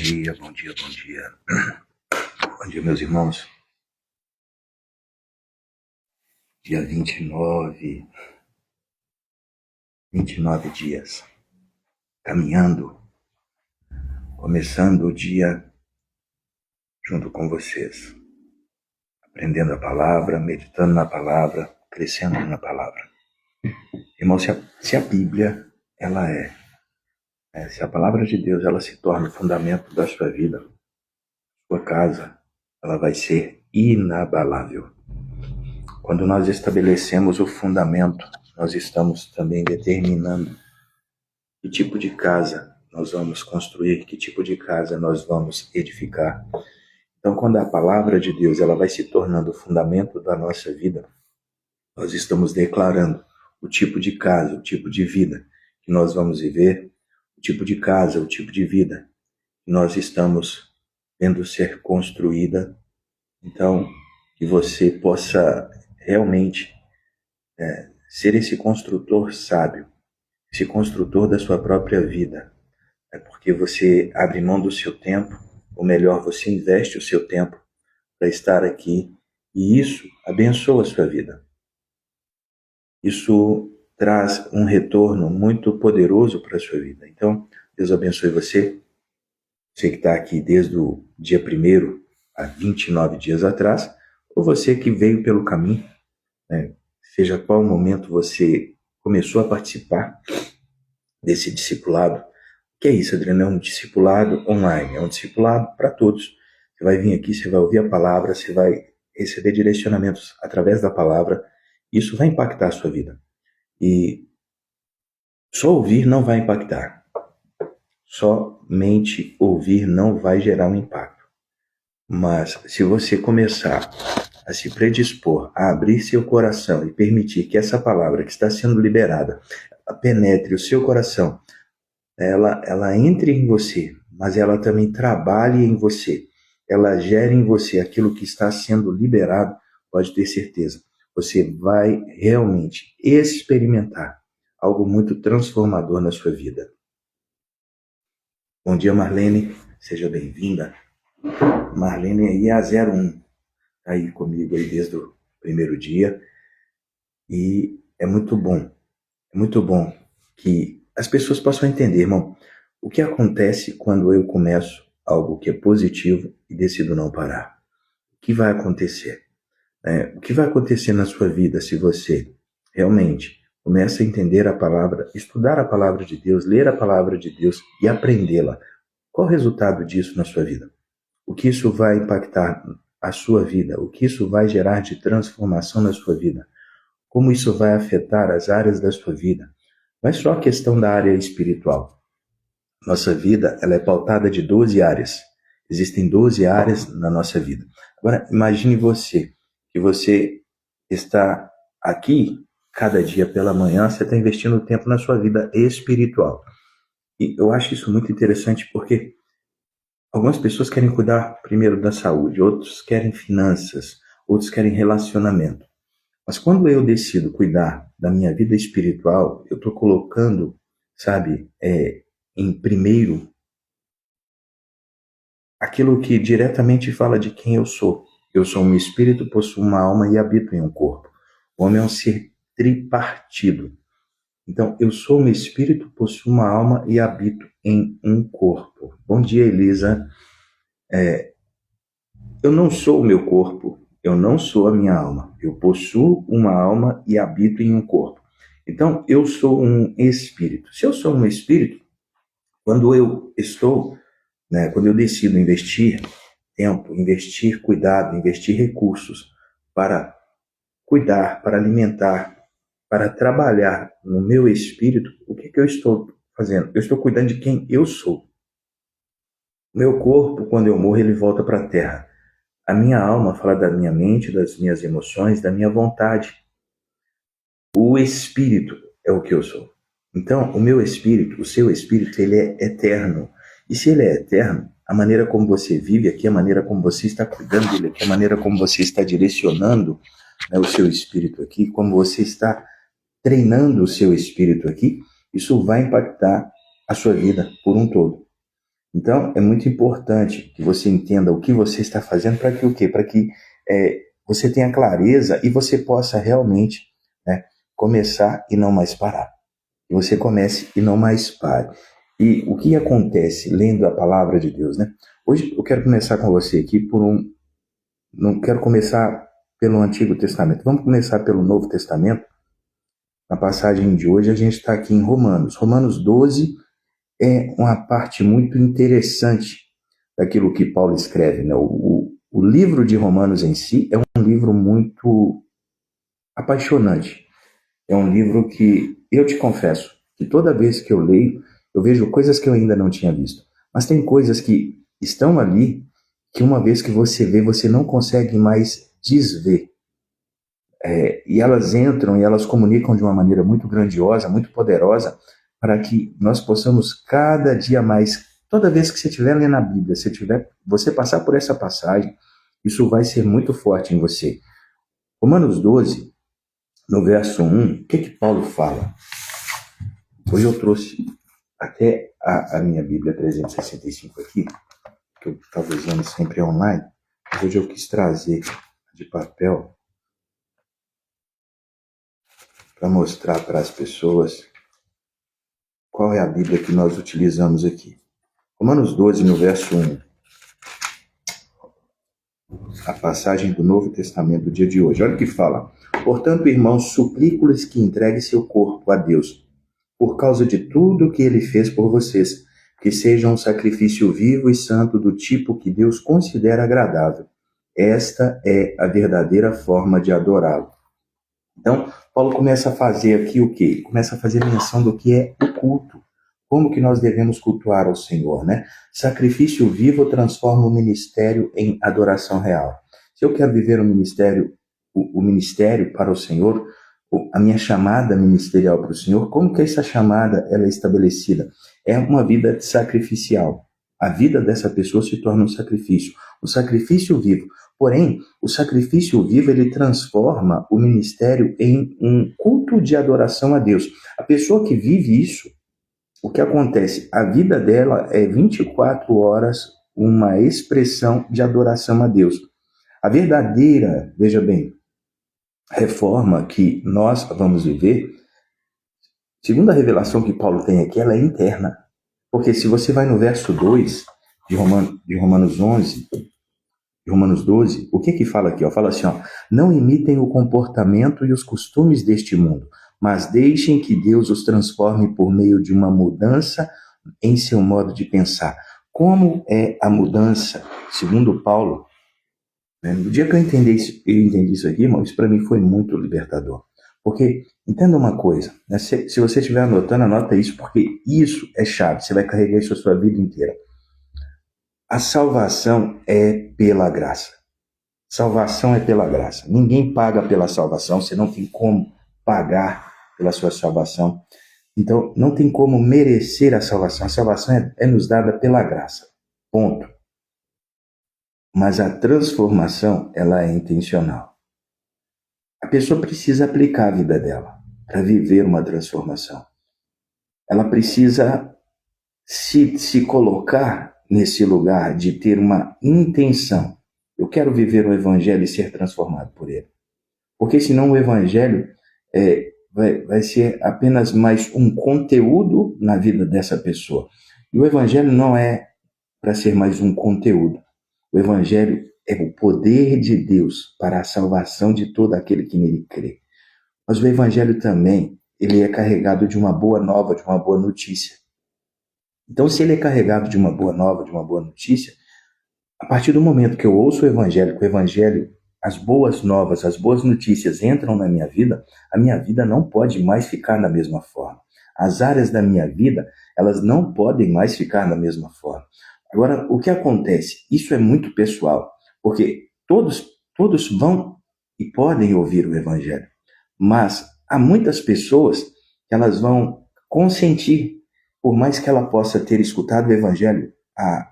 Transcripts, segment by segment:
dia, bom dia, bom dia. Bom dia, meus irmãos. Dia 29 dias, caminhando, começando o dia junto com vocês, aprendendo a palavra, meditando na palavra, crescendo na palavra. Irmão, se a Bíblia, se a palavra de Deus, ela se torna o fundamento da sua vida, sua casa, ela vai ser inabalável. Quando nós estabelecemos o fundamento, nós estamos também determinando que tipo de casa nós vamos construir, que tipo de casa nós vamos edificar. Então, quando a palavra de Deus ela vai se tornando o fundamento da nossa vida, nós estamos declarando o tipo de casa, o tipo de vida que nós vamos viver, o tipo de casa, o tipo de vida que nós estamos vendo ser construída. Então, que você possa realmente ser esse construtor sábio, esse construtor da sua própria vida. É porque você abre mão do seu tempo, ou melhor, você investe o seu tempo para estar aqui, e isso abençoa a sua vida. Isso traz um retorno muito poderoso para a sua vida. Então, Deus abençoe você. Você que está aqui desde o dia 1º, há 29 dias atrás, ou você que veio pelo caminho, seja qual momento você começou a participar desse discipulado. O que é isso, Adriano? É um discipulado online, é um discipulado para todos. Você vai vir aqui, você vai ouvir a palavra, você vai receber direcionamentos através da palavra. Isso vai impactar a sua vida. E só ouvir não vai impactar. Somente ouvir não vai gerar um impacto. Mas se você começar a se predispor, a abrir seu coração e permitir que essa palavra que está sendo liberada penetre o seu coração, ela entre em você, mas ela também trabalhe em você, ela gere em você aquilo que está sendo liberado, pode ter certeza, você vai realmente experimentar algo muito transformador na sua vida. Bom dia, Marlene, seja bem-vinda. Marlene aí é a 01, tá aí comigo aí desde o primeiro dia, e é muito bom que as pessoas possam entender, irmão, o que acontece quando eu começo algo que é positivo e decido não parar. O que vai acontecer? O que vai acontecer na sua vida se você realmente começa a entender a palavra, estudar a palavra de Deus, ler a palavra de Deus e aprendê-la? Qual o resultado disso na sua vida? O que isso vai impactar a sua vida? O que isso vai gerar de transformação na sua vida? Como isso vai afetar as áreas da sua vida? Não é só a questão da área espiritual. Nossa vida ela é pautada de 12 áreas. Existem 12 áreas na nossa vida. Agora, imagine que você está aqui, cada dia pela manhã, você está investindo tempo na sua vida espiritual. E eu acho isso muito interessante porque algumas pessoas querem cuidar primeiro da saúde, outros querem finanças, outros querem relacionamento. Mas quando eu decido cuidar da minha vida espiritual, eu estou colocando, em primeiro, aquilo que diretamente fala de quem eu sou. Eu sou um espírito, possuo uma alma e habito em um corpo. O homem é um ser tripartido. Então, eu sou um espírito, possuo uma alma e habito em um corpo. Bom dia, Elisa. Eu não sou o meu corpo, eu não sou a minha alma. Eu possuo uma alma e habito em um corpo. Então, eu sou um espírito. Se eu sou um espírito, quando eu decido investir tempo, investir cuidado, investir recursos para cuidar, para alimentar, para trabalhar no meu espírito, o que eu estou fazendo? Eu estou cuidando de quem eu sou. O meu corpo, quando eu morro, ele volta para a terra. A minha alma fala da minha mente, das minhas emoções, da minha vontade. O espírito é o que eu sou. Então, o meu espírito, o seu espírito, ele é eterno. E se ele é eterno, a maneira como você vive aqui, a maneira como você está cuidando dele aqui, a maneira como você está direcionando o seu espírito aqui, como você está treinando o seu espírito aqui, isso vai impactar a sua vida por um todo. Então, é muito importante que você entenda o que você está fazendo para que o quê? Para que você tenha clareza e você possa realmente, né, começar e não mais parar. Que você comece e não mais pare. E o que acontece lendo a palavra de Deus, né? Hoje eu quero começar com você aqui não quero começar pelo Antigo Testamento. Vamos começar pelo Novo Testamento. Na passagem de hoje a gente está aqui em Romanos. Romanos 12 é uma parte muito interessante daquilo que Paulo escreve, né? O livro de Romanos em si é um livro muito apaixonante. É um livro que eu te confesso que toda vez que eu leio, eu vejo coisas que eu ainda não tinha visto. Mas tem coisas que estão ali que uma vez que você vê, você não consegue mais desver. E elas entram e elas comunicam de uma maneira muito grandiosa, muito poderosa, para que nós possamos cada dia mais, toda vez que você estiver lendo a Bíblia, você passar por essa passagem, isso vai ser muito forte em você. Romanos 12, no verso 1, o que Paulo fala? Hoje eu trouxe até a minha Bíblia 365 aqui, que eu estava usando sempre online, mas hoje eu quis trazer de papel para mostrar para as pessoas qual é a Bíblia que nós utilizamos aqui. Romanos 12, no verso 1, a passagem do Novo Testamento do dia de hoje. Olha o que fala. Portanto, irmãos, suplico-lhes que entreguem seu corpo a Deus, por causa de tudo que ele fez por vocês, que seja um sacrifício vivo e santo do tipo que Deus considera agradável. Esta é a verdadeira forma de adorá-lo. Então, Paulo começa a fazer aqui o quê? Ele começa a fazer menção do que é o culto. Como que nós devemos cultuar ao Senhor, né? Sacrifício vivo transforma o ministério em adoração real. Se eu quero viver o ministério para o Senhor, a minha chamada ministerial para o Senhor, como que essa chamada ela é estabelecida? É uma vida sacrificial. A vida dessa pessoa se torna um sacrifício. O sacrifício vivo. Porém, o sacrifício vivo ele transforma o ministério em um culto de adoração a Deus. A pessoa que vive isso, o que acontece? A vida dela é 24 horas uma expressão de adoração a Deus. A verdadeira, veja bem, reforma que nós vamos viver, segundo a revelação que Paulo tem aqui, ela é interna. Porque se você vai no verso 2 de Romanos 11, de Romanos 12, o que fala aqui? Fala assim, não imitem o comportamento e os costumes deste mundo, mas deixem que Deus os transforme por meio de uma mudança em seu modo de pensar. Como é a mudança, segundo Paulo? No dia que eu entendi isso aqui, irmão, isso para mim foi muito libertador. Porque, entenda uma coisa, né? Se você estiver anotando, anota isso, porque isso é chave, você vai carregar isso a sua vida inteira. A salvação é pela graça. Salvação é pela graça. Ninguém paga pela salvação, você não tem como pagar pela sua salvação. Então, não tem como merecer a salvação. A salvação é nos dada pela graça. Ponto. Mas a transformação, ela é intencional. A pessoa precisa aplicar a vida dela para viver uma transformação. Ela precisa se colocar nesse lugar de ter uma intenção. Eu quero viver o Evangelho e ser transformado por ele. Porque senão o Evangelho vai ser apenas mais um conteúdo na vida dessa pessoa. E o Evangelho não é para ser mais um conteúdo. O Evangelho é o poder de Deus para a salvação de todo aquele que nele crê. Mas o Evangelho também, ele é carregado de uma boa nova, de uma boa notícia. Então, se ele é carregado de uma boa nova, de uma boa notícia, a partir do momento que eu ouço o Evangelho, as boas novas, as boas notícias entram na minha vida, a minha vida não pode mais ficar da mesma forma. As áreas da minha vida, elas não podem mais ficar da mesma forma. Agora, o que acontece? Isso é muito pessoal, porque todos vão e podem ouvir o Evangelho, mas há muitas pessoas que elas vão consentir, por mais que ela possa ter escutado o Evangelho há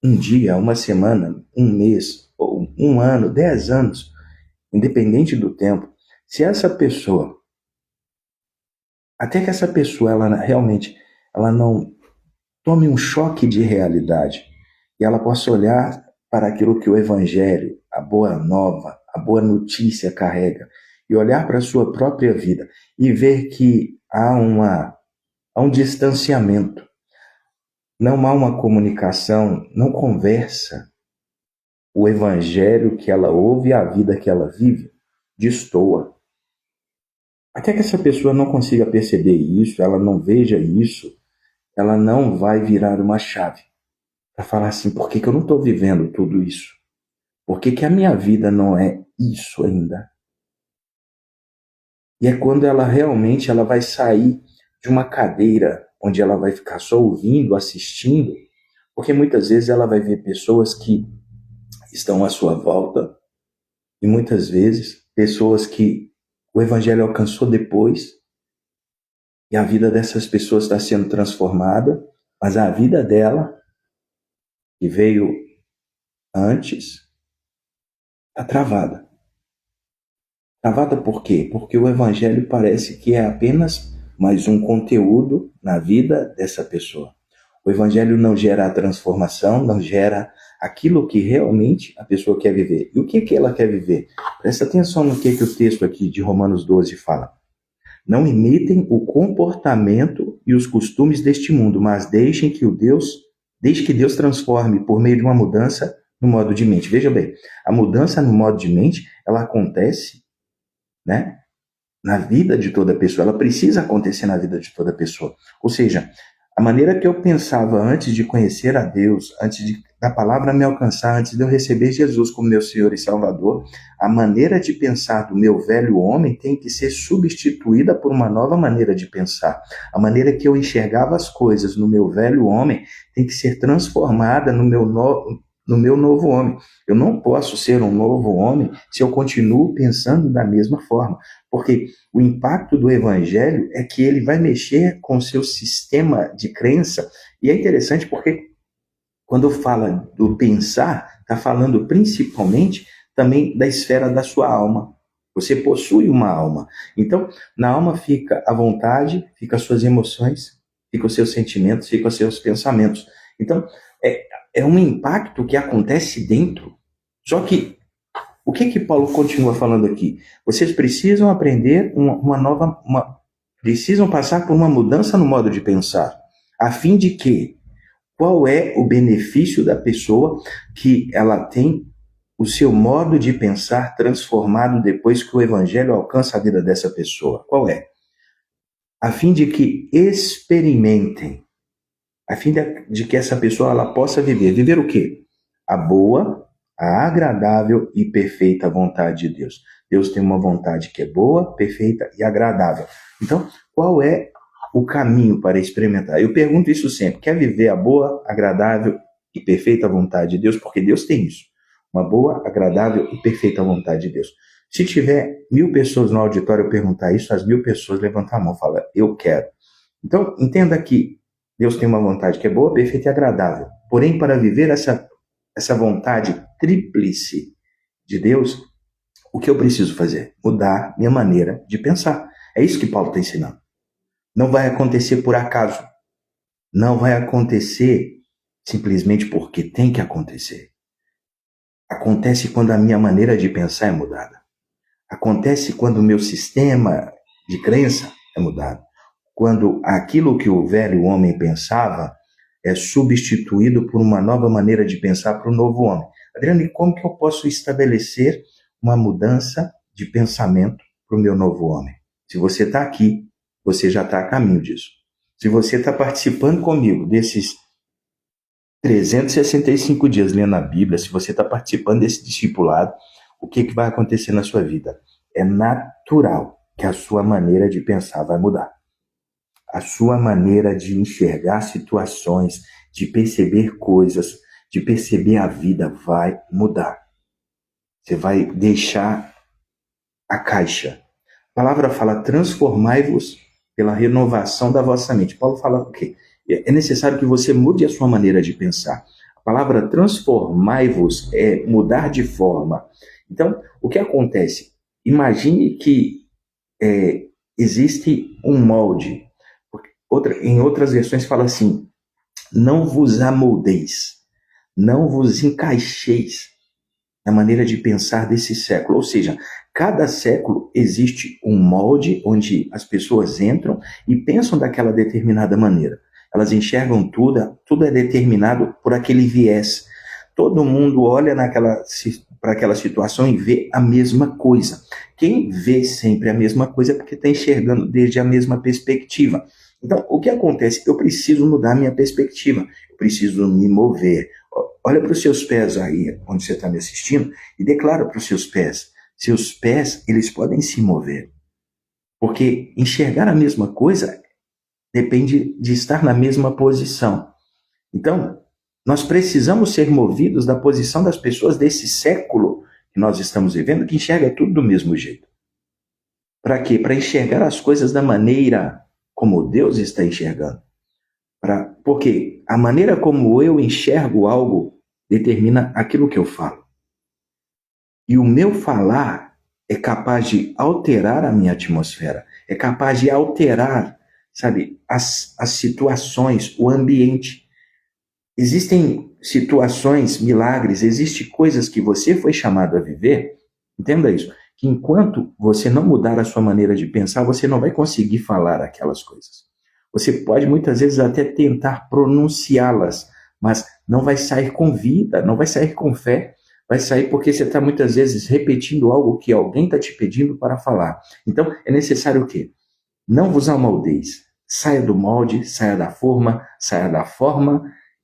um dia, uma semana, um mês, ou um ano, 10 anos, independente do tempo, se essa pessoa, até que essa pessoa, ela realmente, ela não tome um choque de realidade e ela possa olhar para aquilo que o Evangelho, a boa nova, a boa notícia carrega, e olhar para a sua própria vida e ver que há um distanciamento, não há uma comunicação, não conversa. O Evangelho que ela ouve e a vida que ela vive destoa. Até que essa pessoa não consiga perceber isso, ela não veja isso, ela não vai virar uma chave para falar assim: por que eu não estou vivendo tudo isso? Por que a minha vida não é isso ainda? E é quando ela realmente ela vai sair de uma cadeira onde ela vai ficar só ouvindo, assistindo, porque muitas vezes ela vai ver pessoas que estão à sua volta e muitas vezes pessoas que o Evangelho alcançou depois e a vida dessas pessoas está sendo transformada, mas a vida dela, que veio antes, está travada. Travada por quê? Porque o Evangelho parece que é apenas mais um conteúdo na vida dessa pessoa. O Evangelho não gera a transformação, não gera aquilo que realmente a pessoa quer viver. E o que ela quer viver? Presta atenção no que o texto aqui de Romanos 12 fala. Não imitem o comportamento e os costumes deste mundo, mas deixe que Deus transforme por meio de uma mudança no modo de mente. Veja bem, a mudança no modo de mente, ela acontece, né, na vida de toda pessoa, ela precisa acontecer na vida de toda pessoa. Ou seja, a maneira que eu pensava antes de conhecer a Deus, da palavra me alcançar, antes de eu receber Jesus como meu Senhor e Salvador, a maneira de pensar do meu velho homem tem que ser substituída por uma nova maneira de pensar. A maneira que eu enxergava as coisas no meu velho homem tem que ser transformada no meu novo homem. Eu não posso ser um novo homem se eu continuo pensando da mesma forma, porque o impacto do Evangelho é que ele vai mexer com o seu sistema de crença, e é interessante porque quando fala do pensar, está falando principalmente também da esfera da sua alma. Você possui uma alma. Então, na alma fica a vontade, fica as suas emoções, fica os seus sentimentos, fica os seus pensamentos. Então, é um impacto que acontece dentro. Só que, o que Paulo continua falando aqui? Vocês precisam aprender precisam passar por uma mudança no modo de pensar, a fim de que, qual é o benefício da pessoa que ela tem o seu modo de pensar transformado depois que o Evangelho alcança a vida dessa pessoa? Qual é? A fim de que experimentem, a fim de que essa pessoa ela possa viver. Viver o quê? A boa, a agradável e perfeita vontade de Deus. Deus tem uma vontade que é boa, perfeita e agradável. Então, qual é o caminho para experimentar? Eu pergunto isso sempre. Quer viver a boa, agradável e perfeita vontade de Deus? Porque Deus tem isso. Uma boa, agradável e perfeita vontade de Deus. Se tiver 1000 pessoas no auditório perguntar isso, as 1000 pessoas levantam a mão e falam: eu quero. Então, entenda que Deus tem uma vontade que é boa, perfeita e agradável. Porém, para viver essa vontade tríplice de Deus, o que eu preciso fazer? Mudar minha maneira de pensar. É isso que Paulo está ensinando. Não vai acontecer por acaso. Não vai acontecer simplesmente porque tem que acontecer. Acontece quando a minha maneira de pensar é mudada. Acontece quando o meu sistema de crença é mudado. Quando aquilo que o velho homem pensava é substituído por uma nova maneira de pensar para o novo homem. Adriano, e como que eu posso estabelecer uma mudança de pensamento para o meu novo homem? Se você está aqui, você já está a caminho disso. Se você está participando comigo desses 365 dias lendo a Bíblia, se você está participando desse discipulado, o que vai acontecer na sua vida? É natural que a sua maneira de pensar vai mudar. A sua maneira de enxergar situações, de perceber coisas, de perceber a vida vai mudar. Você vai deixar a caixa. A palavra fala: transformai-vos pela renovação da vossa mente. Paulo fala o quê? É necessário que você mude a sua maneira de pensar. A palavra transformai-vos é mudar de forma. Então, o que acontece? Imagine que existe um molde. Em outras versões fala assim: Não vos amoldeis, não vos encaixeis na maneira de pensar desse século. Ou seja, cada século existe um molde onde as pessoas entram e pensam daquela determinada maneira. Elas enxergam tudo é determinado por aquele viés. Todo mundo olha para aquela situação e vê a mesma coisa. Quem vê sempre a mesma coisa é porque está enxergando desde a mesma perspectiva. Então, o que acontece? Eu preciso mudar minha perspectiva, eu preciso me mover. Olha para os seus pés aí, onde você está me assistindo, e declara para os seus pés. Seus pés, eles podem se mover. Porque enxergar a mesma coisa depende de estar na mesma posição. Então, nós precisamos ser movidos da posição das pessoas desse século que nós estamos vivendo, que enxerga tudo do mesmo jeito. Para quê? Para enxergar as coisas da maneira como Deus está enxergando. Porque a maneira como eu enxergo algo determina aquilo que eu falo. E o meu falar é capaz de alterar a minha atmosfera, é capaz de alterar, sabe, as situações, o ambiente. Existem situações, milagres, existem coisas que você foi chamado a viver, entenda isso, que enquanto você não mudar a sua maneira de pensar, você não vai conseguir falar aquelas coisas. Você pode muitas vezes até tentar pronunciá-las, mas não vai sair com vida, não vai sair com fé, vai sair porque você está muitas vezes repetindo algo que alguém está te pedindo para falar. Então, é necessário o quê? Não vos amoldeis, saia do molde, saia da forma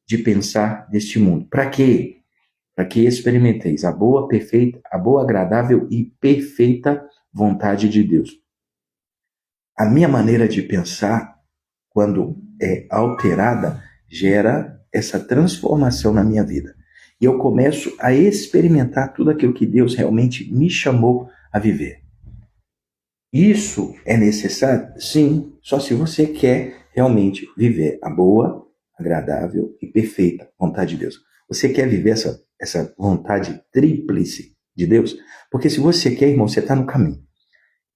de pensar deste mundo. Para quê? Para que experimenteis a boa, perfeita, a boa, agradável e perfeita vontade de Deus. A minha maneira de pensar, quando é alterada, gera essa transformação na minha vida. E eu começo a experimentar tudo aquilo que Deus realmente me chamou a viver. Isso é necessário? Sim, só se você quer realmente viver a boa, agradável e perfeita vontade de Deus. Você quer viver essa vontade tríplice de Deus? Porque se você quer, irmão, você está no caminho.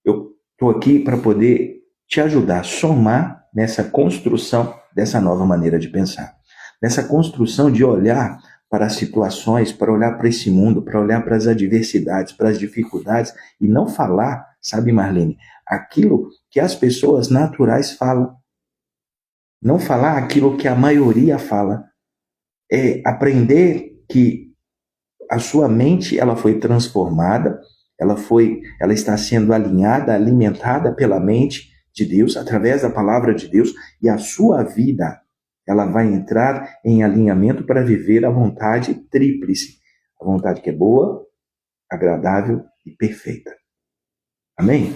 Eu estou aqui para poder te ajudar a somar nessa construção dessa nova maneira de pensar. Nessa construção de olhar para as situações, para olhar para esse mundo, para olhar para as adversidades, para as dificuldades e não falar, sabe, Marlene, aquilo que as pessoas naturais falam. Não falar aquilo que a maioria fala. É aprender que a sua mente ela foi transformada, ela está sendo alinhada, alimentada pela mente de Deus, através da palavra de Deus, e a sua vida ela vai entrar em alinhamento para viver a vontade tríplice, a vontade que é boa, agradável e perfeita. Amém?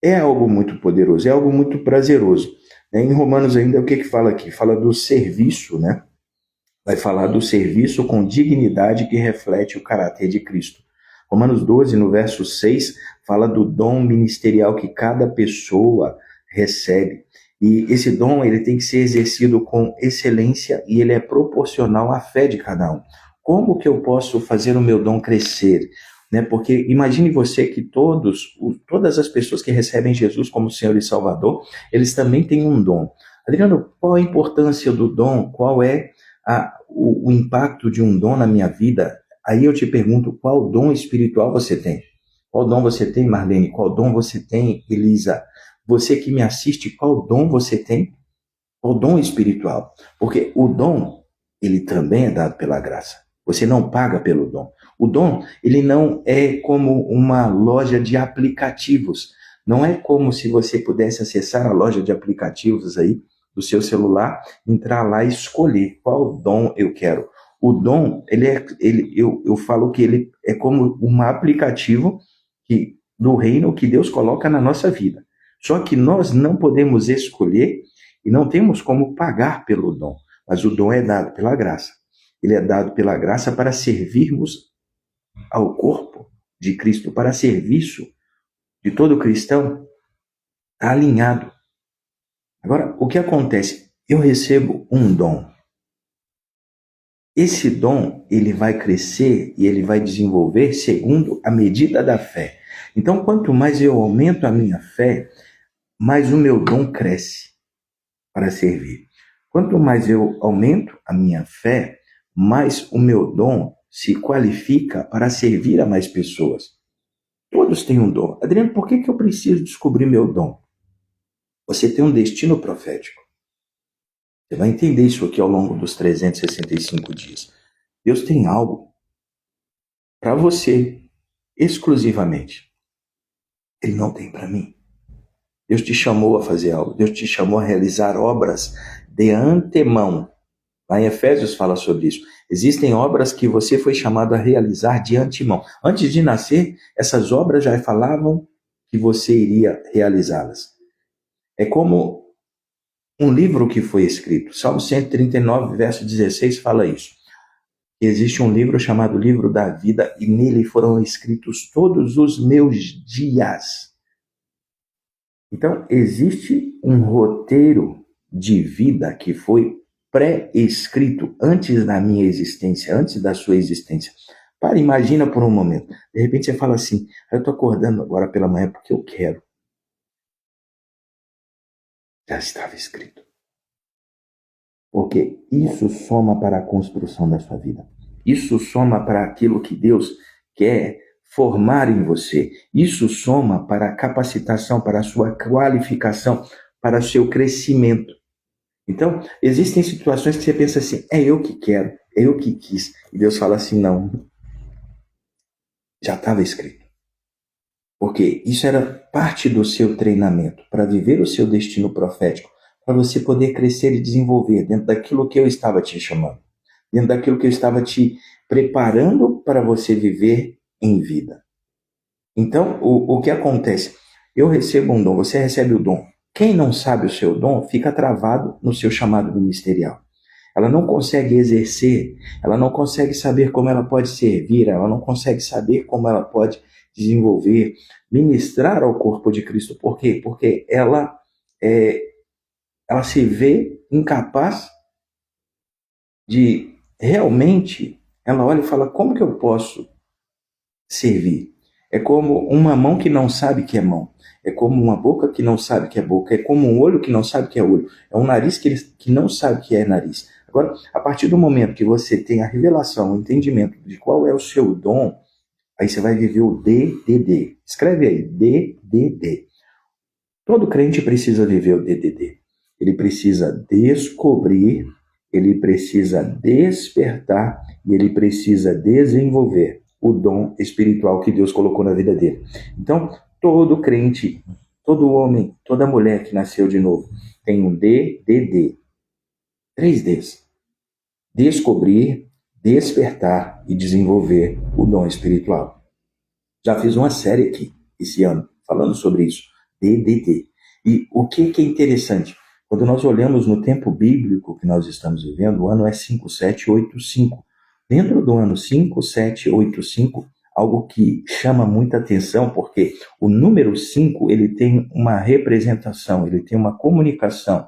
É algo muito poderoso, é algo muito prazeroso. Em Romanos ainda, o que fala aqui? Fala do serviço, né? Vai falar do serviço com dignidade que reflete o caráter de Cristo. Romanos 12, no verso 6, fala do dom ministerial que cada pessoa recebe. E esse dom ele tem que ser exercido com excelência e ele é proporcional à fé de cada um. Como que eu posso fazer o meu dom crescer? Né? Porque imagine você que todas as pessoas que recebem Jesus como Senhor e Salvador, eles também têm um dom. Adriano, qual a importância do dom? Qual é o impacto de um dom na minha vida? Aí eu te pergunto, qual dom espiritual você tem? Qual dom você tem, Marlene? Qual dom você tem, Elisa? Você que me assiste, qual dom você tem? Qual dom espiritual? Porque o dom, ele também é dado pela graça. Você não paga pelo dom. O dom, ele não é como uma loja de aplicativos. Não é como se você pudesse acessar a loja de aplicativos aí do seu celular, entrar lá e escolher qual dom eu quero. O dom, eu falo que ele é como um aplicativo do reino que Deus coloca na nossa vida. Só que nós não podemos escolher e não temos como pagar pelo dom. Mas o dom é dado pela graça. Ele é dado pela graça para servirmos ao corpo de Cristo, para serviço de todo cristão alinhado. Agora, o que acontece? Eu recebo um dom. Esse dom, ele vai crescer e ele vai desenvolver segundo a medida da fé. Então, quanto mais eu aumento a minha fé, mais o meu dom cresce para servir. Quanto mais eu aumento a minha fé, mais o meu dom se qualifica para servir a mais pessoas. Todos têm um dom. Adriano, por que eu preciso descobrir meu dom? Você tem um destino profético. Você vai entender isso aqui ao longo dos 365 dias. Deus tem algo para você, exclusivamente. Ele não tem para mim. Deus te chamou a fazer algo. Deus te chamou a realizar obras de antemão. Lá em Efésios fala sobre isso. Existem obras que você foi chamado a realizar de antemão. Antes de nascer, essas obras já falavam que você iria realizá-las. É como um livro que foi escrito. Salmo 139, verso 16 fala isso. Existe um livro chamado Livro da Vida e nele foram escritos todos os meus dias. Então, existe um roteiro de vida que foi pré-escrito antes da minha existência, antes da sua existência. Imagina por um momento. De repente você fala assim, eu estou acordando agora pela manhã porque eu quero. Já estava escrito. Porque isso soma para a construção da sua vida. Isso soma para aquilo que Deus quer formar em você. Isso soma para a capacitação, para a sua qualificação, para o seu crescimento. Então, existem situações que você pensa assim, é eu que quero, é eu que quis. E Deus fala assim, não. Já estava escrito. Porque isso era parte do seu treinamento, para viver o seu destino profético, para você poder crescer e desenvolver dentro daquilo que eu estava te chamando, dentro daquilo que eu estava te preparando para você viver em vida. Então, o que acontece? Eu recebo um dom, você recebe o dom. Quem não sabe o seu dom fica travado no seu chamado ministerial. Ela não consegue exercer, ela não consegue saber como ela pode servir, ela não consegue saber como ela pode desenvolver, ministrar ao corpo de Cristo. Por quê? Porque ela se vê incapaz de realmente, ela olha e fala, como que eu posso servir? É como uma mão que não sabe que é mão. É como uma boca que não sabe que é boca. É como um olho que não sabe que é olho. É um nariz que não sabe que é nariz. Agora, a partir do momento que você tem a revelação, o entendimento de qual é o seu dom, aí você vai viver o DDD. Escreve aí, DDD. Todo crente precisa viver o DDD. Ele precisa descobrir, ele precisa despertar e ele precisa desenvolver o dom espiritual que Deus colocou na vida dele. Então, todo crente, todo homem, toda mulher que nasceu de novo tem um DDD. 3 Ds. Descobrir, despertar e desenvolver o dom espiritual. Já fiz uma série aqui esse ano falando sobre isso. DDD. E o que é interessante? Quando nós olhamos no tempo bíblico que nós estamos vivendo, o ano é 5785. Dentro do ano 5785, algo que chama muita atenção, porque o número 5, ele tem uma representação, ele tem uma comunicação.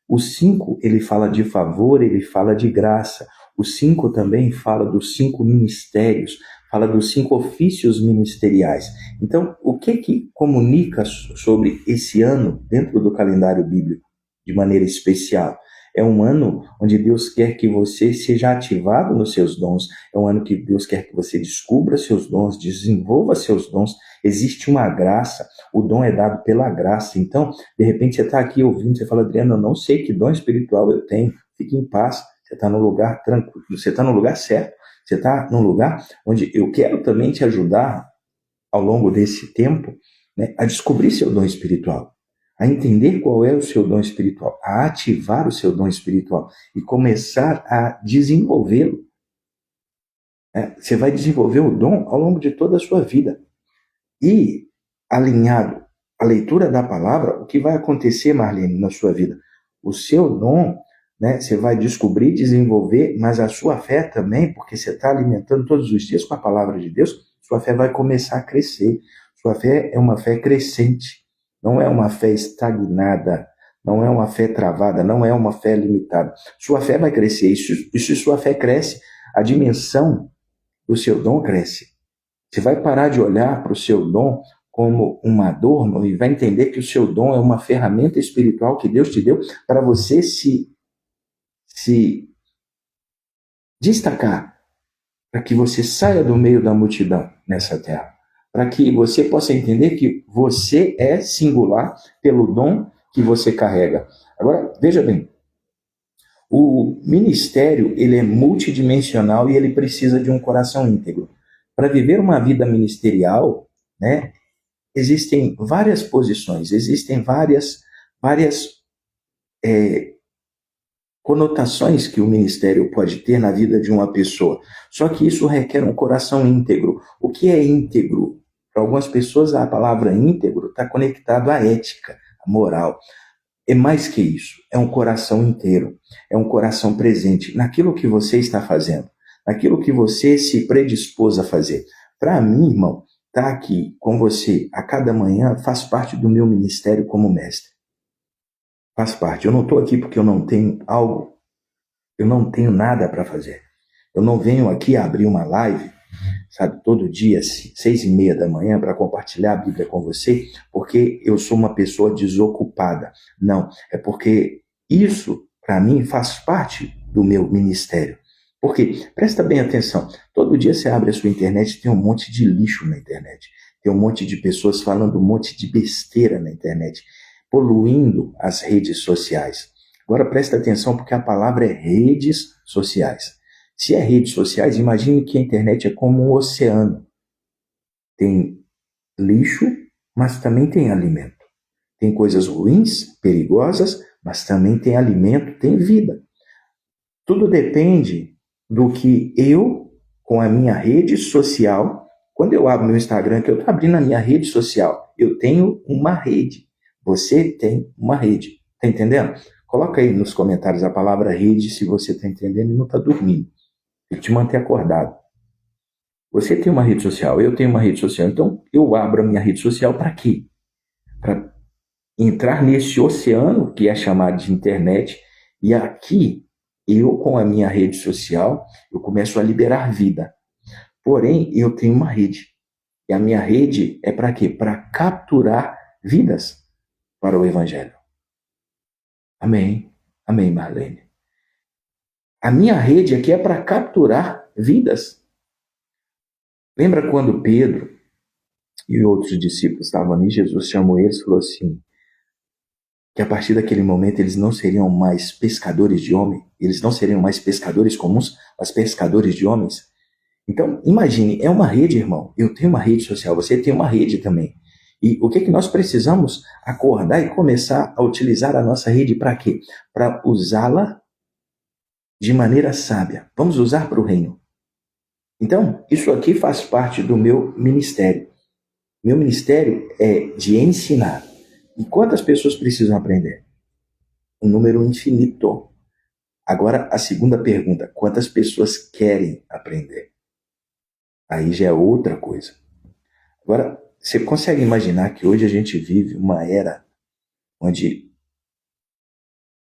O 5, ele fala de favor, ele fala de graça. O 5 também fala dos 5 ministérios, fala dos 5 ofícios ministeriais. Então, o que comunica sobre esse ano dentro do calendário bíblico de maneira especial? É um ano onde Deus quer que você seja ativado nos seus dons. É um ano que Deus quer que você descubra seus dons, desenvolva seus dons. Existe uma graça, o dom é dado pela graça. Então, de repente, você está aqui ouvindo, você fala, Adriano, eu não sei que dom espiritual eu tenho. Fique em paz, você está no lugar tranquilo, você está no lugar certo. Você está num lugar onde eu quero também te ajudar ao longo desse tempo, né, a descobrir seu dom espiritual, a entender qual é o seu dom espiritual, a ativar o seu dom espiritual e começar a desenvolvê-lo. Você vai desenvolver o dom ao longo de toda a sua vida. E, alinhado à leitura da palavra, o que vai acontecer, Marlene, na sua vida? O seu dom, né, você vai descobrir, desenvolver, mas a sua fé também, porque você está alimentando todos os dias com a palavra de Deus, sua fé vai começar a crescer. Sua fé é uma fé crescente, não é uma fé estagnada, não é uma fé travada, não é uma fé limitada. Sua fé vai crescer, e se sua fé cresce, a dimensão do seu dom cresce. Você vai parar de olhar para o seu dom como um adorno e vai entender que o seu dom é uma ferramenta espiritual que Deus te deu para você se se destacar, para que você saia do meio da multidão nessa terra, para que você possa entender que você é singular pelo dom que você carrega. Agora, veja bem, o ministério, ele é multidimensional e ele precisa de um coração íntegro. Para viver uma vida ministerial, né, existem várias posições, existem várias conotações que o ministério pode ter na vida de uma pessoa. Só que isso requer um coração íntegro. O que é íntegro? Para algumas pessoas, a palavra íntegro está conectado à ética, à moral. É mais que isso, é um coração inteiro, é um coração presente naquilo que você está fazendo, naquilo que você se predispôs a fazer. Para mim, irmão, estar aqui com você a cada manhã faz parte do meu ministério como mestre. Faz parte. Eu não estou aqui porque eu não tenho algo, eu não tenho nada para fazer. Eu não venho aqui abrir uma live, sabe, todo dia, 6:30 da manhã, para compartilhar a Bíblia com você, porque eu sou uma pessoa desocupada. Não, é porque isso, para mim, faz parte do meu ministério. Porque, presta bem atenção, todo dia você abre a sua internet, tem um monte de lixo na internet, tem um monte de pessoas falando um monte de besteira na internet, poluindo as redes sociais. Agora presta atenção, porque a palavra é redes sociais. Se é redes sociais, imagine que a internet é como um oceano. Tem lixo, mas também tem alimento. Tem coisas ruins, perigosas, mas também tem alimento, tem vida. Tudo depende do que eu, com a minha rede social, quando eu abro meu Instagram, que eu estou abrindo a minha rede social, eu tenho uma rede. Você tem uma rede. Está entendendo? Coloca aí nos comentários a palavra rede se você está entendendo e não está dormindo. Tem que te manter acordado. Você tem uma rede social, eu tenho uma rede social. Então, eu abro a minha rede social para quê? Para entrar nesse oceano que é chamado de internet. E aqui, eu com a minha rede social, eu começo a liberar vida. Porém, eu tenho uma rede. E a minha rede é para quê? Para capturar vidas para o Evangelho. Amém. Amém, Marlene. A minha rede aqui é para capturar vidas. Lembra quando Pedro e outros discípulos estavam ali, Jesus chamou eles e falou assim, que a partir daquele momento eles não seriam mais pescadores de homens, eles não seriam mais pescadores comuns, mas pescadores de homens. Então, imagine, é uma rede, irmão. Eu tenho uma rede social, você tem uma rede também. E o que nós precisamos? Acordar e começar a utilizar a nossa rede para quê? Para usá-la de maneira sábia. Vamos usar para o reino. Então, isso aqui faz parte do meu ministério. Meu ministério é de ensinar. E quantas pessoas precisam aprender? Um número infinito. Agora, a segunda pergunta, quantas pessoas querem aprender? Aí já é outra coisa. Agora, você consegue imaginar que hoje a gente vive uma era onde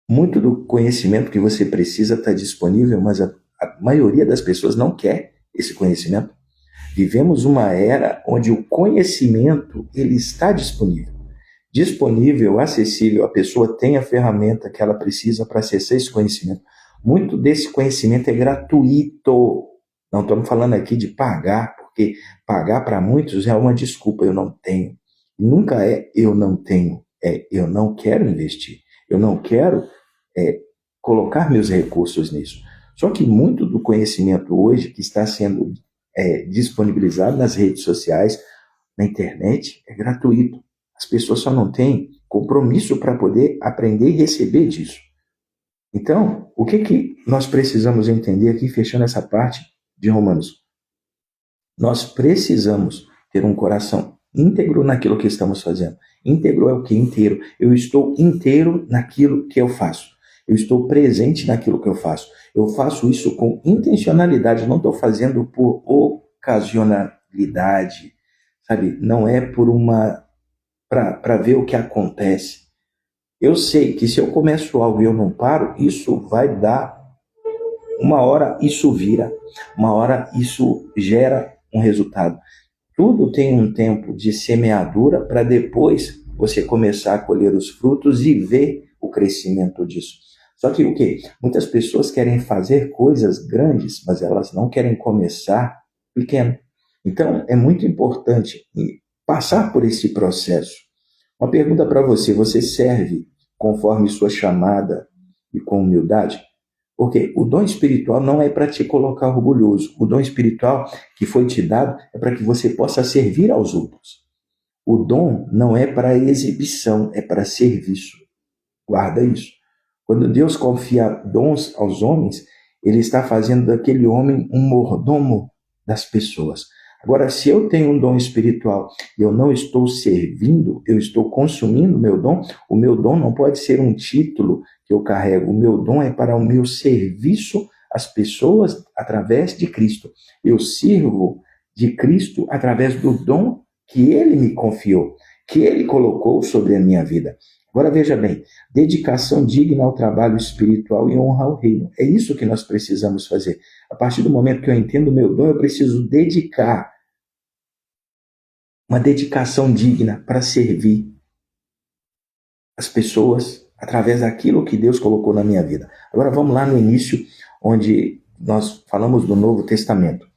muito do conhecimento que você precisa está disponível, mas a maioria das pessoas não quer esse conhecimento? Vivemos uma era onde o conhecimento ele está disponível, acessível, a pessoa tem a ferramenta que ela precisa para acessar esse conhecimento. Muito desse conhecimento é gratuito. Não estamos falando aqui de pagar, porque pagar para muitos é uma desculpa, eu não tenho. Nunca é eu não tenho, é eu não quero investir, eu não quero colocar meus recursos nisso. Só que muito do conhecimento hoje que está sendo disponibilizado nas redes sociais, na internet, é gratuito. As pessoas só não têm compromisso para poder aprender e receber disso. Então, o que nós precisamos entender aqui, fechando essa parte de Romanos? Nós precisamos ter um coração íntegro naquilo que estamos fazendo. Íntegro é o que? Inteiro. Eu estou inteiro naquilo que eu faço. Eu estou presente naquilo que eu faço. Eu faço isso com intencionalidade, não estou fazendo por ocasionalidade, sabe? Não é por para ver o que acontece. Eu sei que se eu começo algo e eu não paro, isso vai dar, uma hora isso vira, uma hora isso gera um resultado. Tudo tem um tempo de semeadura para depois você começar a colher os frutos e ver o crescimento disso. Só que o quê? Muitas pessoas querem fazer coisas grandes, mas elas não querem começar pequeno. Então, é muito importante passar por esse processo. Uma pergunta para você: você serve conforme sua chamada e com humildade? Porque o dom espiritual não é para te colocar orgulhoso. O dom espiritual que foi te dado é para que você possa servir aos outros. O dom não é para exibição, é para serviço. Guarda isso. Quando Deus confia dons aos homens, ele está fazendo daquele homem um mordomo das pessoas. Agora, se eu tenho um dom espiritual e eu não estou servindo, eu estou consumindo o meu dom não pode ser um título que eu carrego. O meu dom é para o meu serviço às pessoas através de Cristo. Eu sirvo de Cristo através do dom que ele me confiou, que ele colocou sobre a minha vida. Agora veja bem, dedicação digna ao trabalho espiritual e honra ao reino. É isso que nós precisamos fazer. A partir do momento que eu entendo o meu dom, eu preciso dedicar uma dedicação digna para servir as pessoas através daquilo que Deus colocou na minha vida. Agora vamos lá no início, onde nós falamos do Novo Testamento.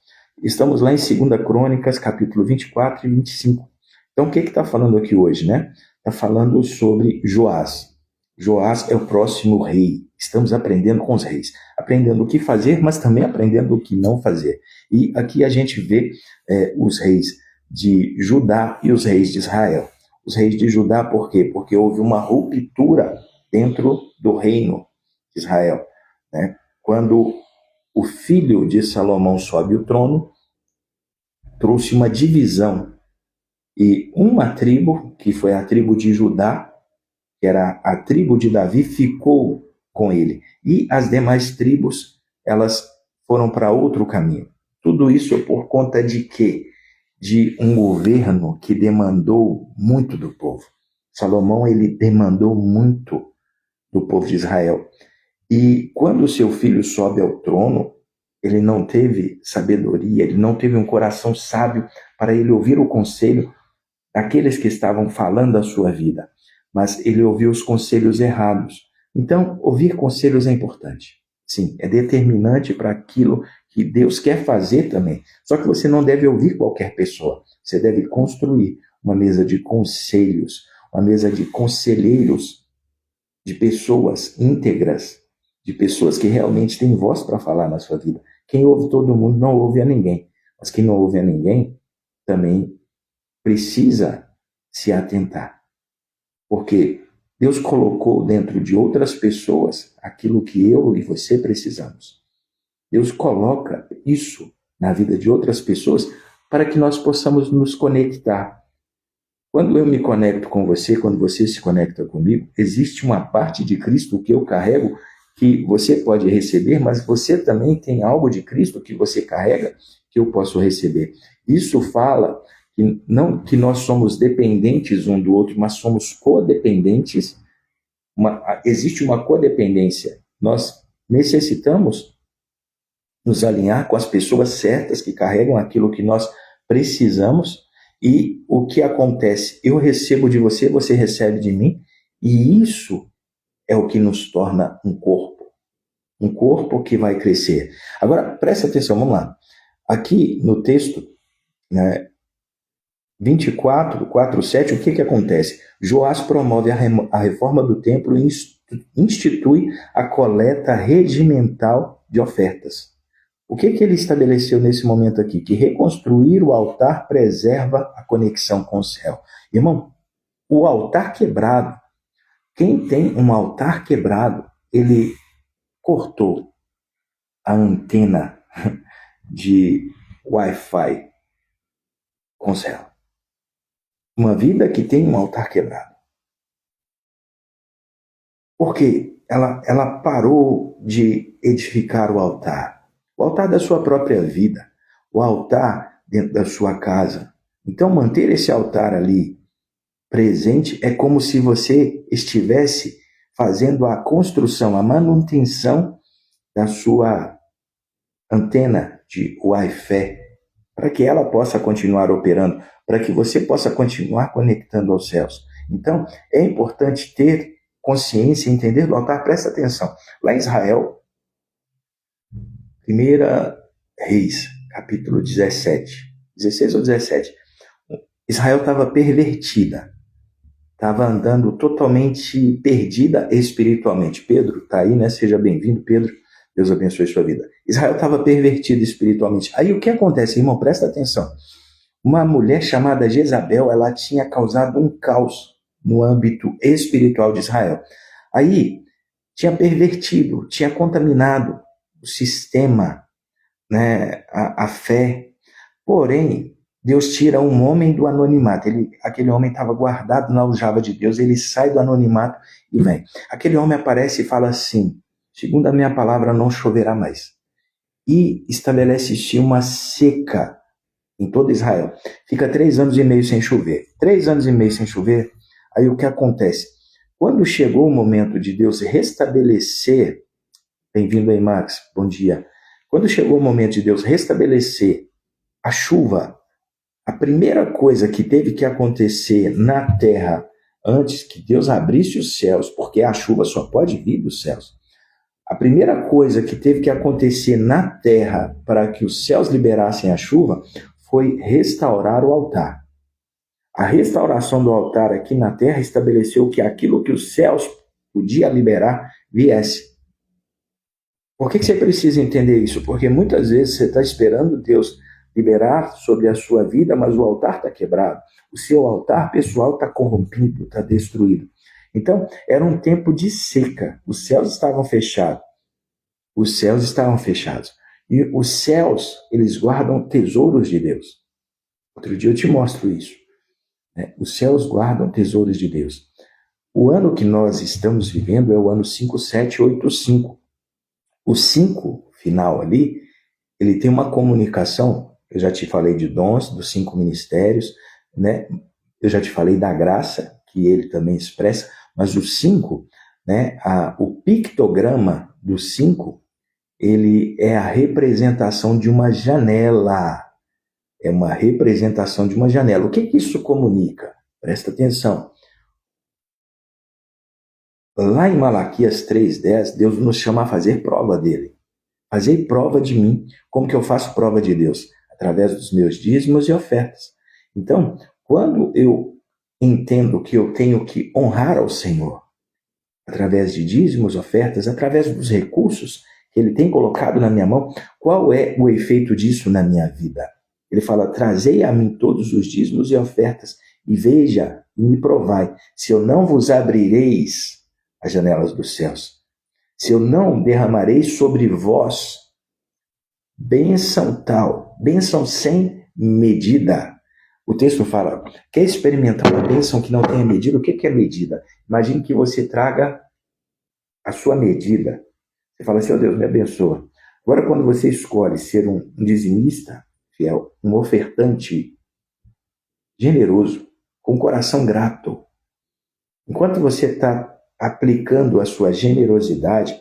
Estamos lá em 2 Crônicas, capítulo 24 e 25. Então, o que está falando aqui hoje, né? Está falando sobre Joás. Joás é o próximo rei. Estamos aprendendo com os reis. Aprendendo o que fazer, mas também aprendendo o que não fazer. E aqui a gente vê os reis de Judá e os reis de Israel. Os reis de Judá, por quê? Porque houve uma ruptura dentro do reino de Israel, né? Quando o filho de Salomão sobe o trono, trouxe uma divisão. E uma tribo, que foi a tribo de Judá, que era a tribo de Davi, ficou com ele. E as demais tribos, elas foram para outro caminho. Tudo isso por conta de quê? De um governo que demandou muito do povo. Salomão, ele demandou muito do povo de Israel. E quando o seu filho sobe ao trono, ele não teve sabedoria, ele não teve um coração sábio para ele ouvir o conselho daqueles que estavam falando a sua vida, mas ele ouviu os conselhos errados. Então, ouvir conselhos é importante. Sim, é determinante para aquilo que Deus quer fazer também. Só que você não deve ouvir qualquer pessoa. Você deve construir uma mesa de conselhos, uma mesa de conselheiros, de pessoas íntegras, de pessoas que realmente têm voz para falar na sua vida. Quem ouve todo mundo não ouve a ninguém, mas quem não ouve a ninguém também precisa se atentar. Porque Deus colocou dentro de outras pessoas aquilo que eu e você precisamos. Deus coloca isso na vida de outras pessoas para que nós possamos nos conectar. Quando eu me conecto com você, quando você se conecta comigo, existe uma parte de Cristo que eu carrego que você pode receber, mas você também tem algo de Cristo que você carrega que eu posso receber. Isso fala que não que nós somos dependentes um do outro, mas somos codependentes. Existe uma codependência. Nós necessitamos nos alinhar com as pessoas certas que carregam aquilo que nós precisamos. E o que acontece? Eu recebo de você, você recebe de mim, e isso é o que nos torna um corpo que vai crescer. Agora, presta atenção, vamos lá. Aqui no texto, né, 24, 4, 7, o que acontece? Joás promove a reforma do templo e institui a coleta regimental de ofertas. O que ele estabeleceu nesse momento aqui? Que reconstruir o altar preserva a conexão com o céu. Irmão, o altar quebrado, quem tem um altar quebrado, ele cortou a antena de Wi-Fi com o céu. Uma vida que tem um altar quebrado. Porque ela parou de edificar o altar da sua própria vida, o altar dentro da sua casa. Então, manter esse altar ali presente é como se você estivesse fazendo a construção, a manutenção da sua antena de Wi-Fi, para que ela possa continuar operando, para que você possa continuar conectando aos céus. Então, é importante ter consciência, entender do altar, presta atenção. Lá em Israel, 1 Reis, capítulo 17, 16 ou 17, Israel estava pervertida, estava andando totalmente perdida espiritualmente. Pedro está aí, né? Seja bem-vindo, Pedro. Deus abençoe sua vida. Israel estava pervertido espiritualmente. Aí o que acontece, irmão? Presta atenção. Uma mulher chamada Jezabel, ela tinha causado um caos no âmbito espiritual de Israel. Aí tinha pervertido, tinha contaminado o sistema, né, a fé. Porém, Deus tira um homem do anonimato. Aquele homem estava guardado na aljava de Deus, ele sai do anonimato e vem. Aquele homem aparece e fala assim: segundo a minha palavra, não choverá mais. E estabelece-se uma seca em todo Israel. Fica 3 anos e meio sem chover. 3 anos e meio sem chover. Aí o que acontece? Quando chegou o momento de Deus restabelecer, bem-vindo aí, Max, bom dia. Quando chegou o momento de Deus restabelecer a chuva, a primeira coisa que teve que acontecer na terra antes que Deus abrisse os céus, porque a chuva só pode vir dos céus, a primeira coisa que teve que acontecer na terra para que os céus liberassem a chuva foi restaurar o altar. A restauração do altar aqui na terra estabeleceu que aquilo que os céus podiam liberar viesse. Por que você precisa entender isso? Porque muitas vezes você está esperando Deus liberar sobre a sua vida, mas o altar está quebrado. O seu altar pessoal está corrompido, está destruído. Então, era um tempo de seca. Os céus estavam fechados. Os céus estavam fechados. E os céus, eles guardam tesouros de Deus. Outro dia eu te mostro isso. Os céus guardam tesouros de Deus. O ano que nós estamos vivendo é o ano 5785. O 5 final ali, ele tem uma comunicação. Eu já te falei de dons, dos 5 ministérios, né? Eu já te falei da graça, que ele também expressa, mas o 5, né? O pictograma do 5, ele é a representação de uma janela. É uma representação de uma janela. O que isso comunica? Presta atenção. Lá em Malaquias 3:10, Deus nos chama a fazer prova dele. Fazer prova de mim. Como que eu faço prova de Deus? Através dos meus dízimos e ofertas. Então, quando eu entendo que eu tenho que honrar ao Senhor, através de dízimos, ofertas, através dos recursos que Ele tem colocado na minha mão, qual é o efeito disso na minha vida? Ele fala: trazei a mim todos os dízimos e ofertas, e veja, e me provai, se eu não vos abrireis as janelas dos céus, se eu não derramarei sobre vós bênção tal, bênção sem medida. O texto fala: quer experimentar uma bênção que não tenha medida? O que é medida? Imagine que você traga a sua medida. Você fala assim: ó Deus, me abençoa. Agora, quando você escolhe ser um dizimista fiel, um ofertante generoso, com coração grato, enquanto você está aplicando a sua generosidade,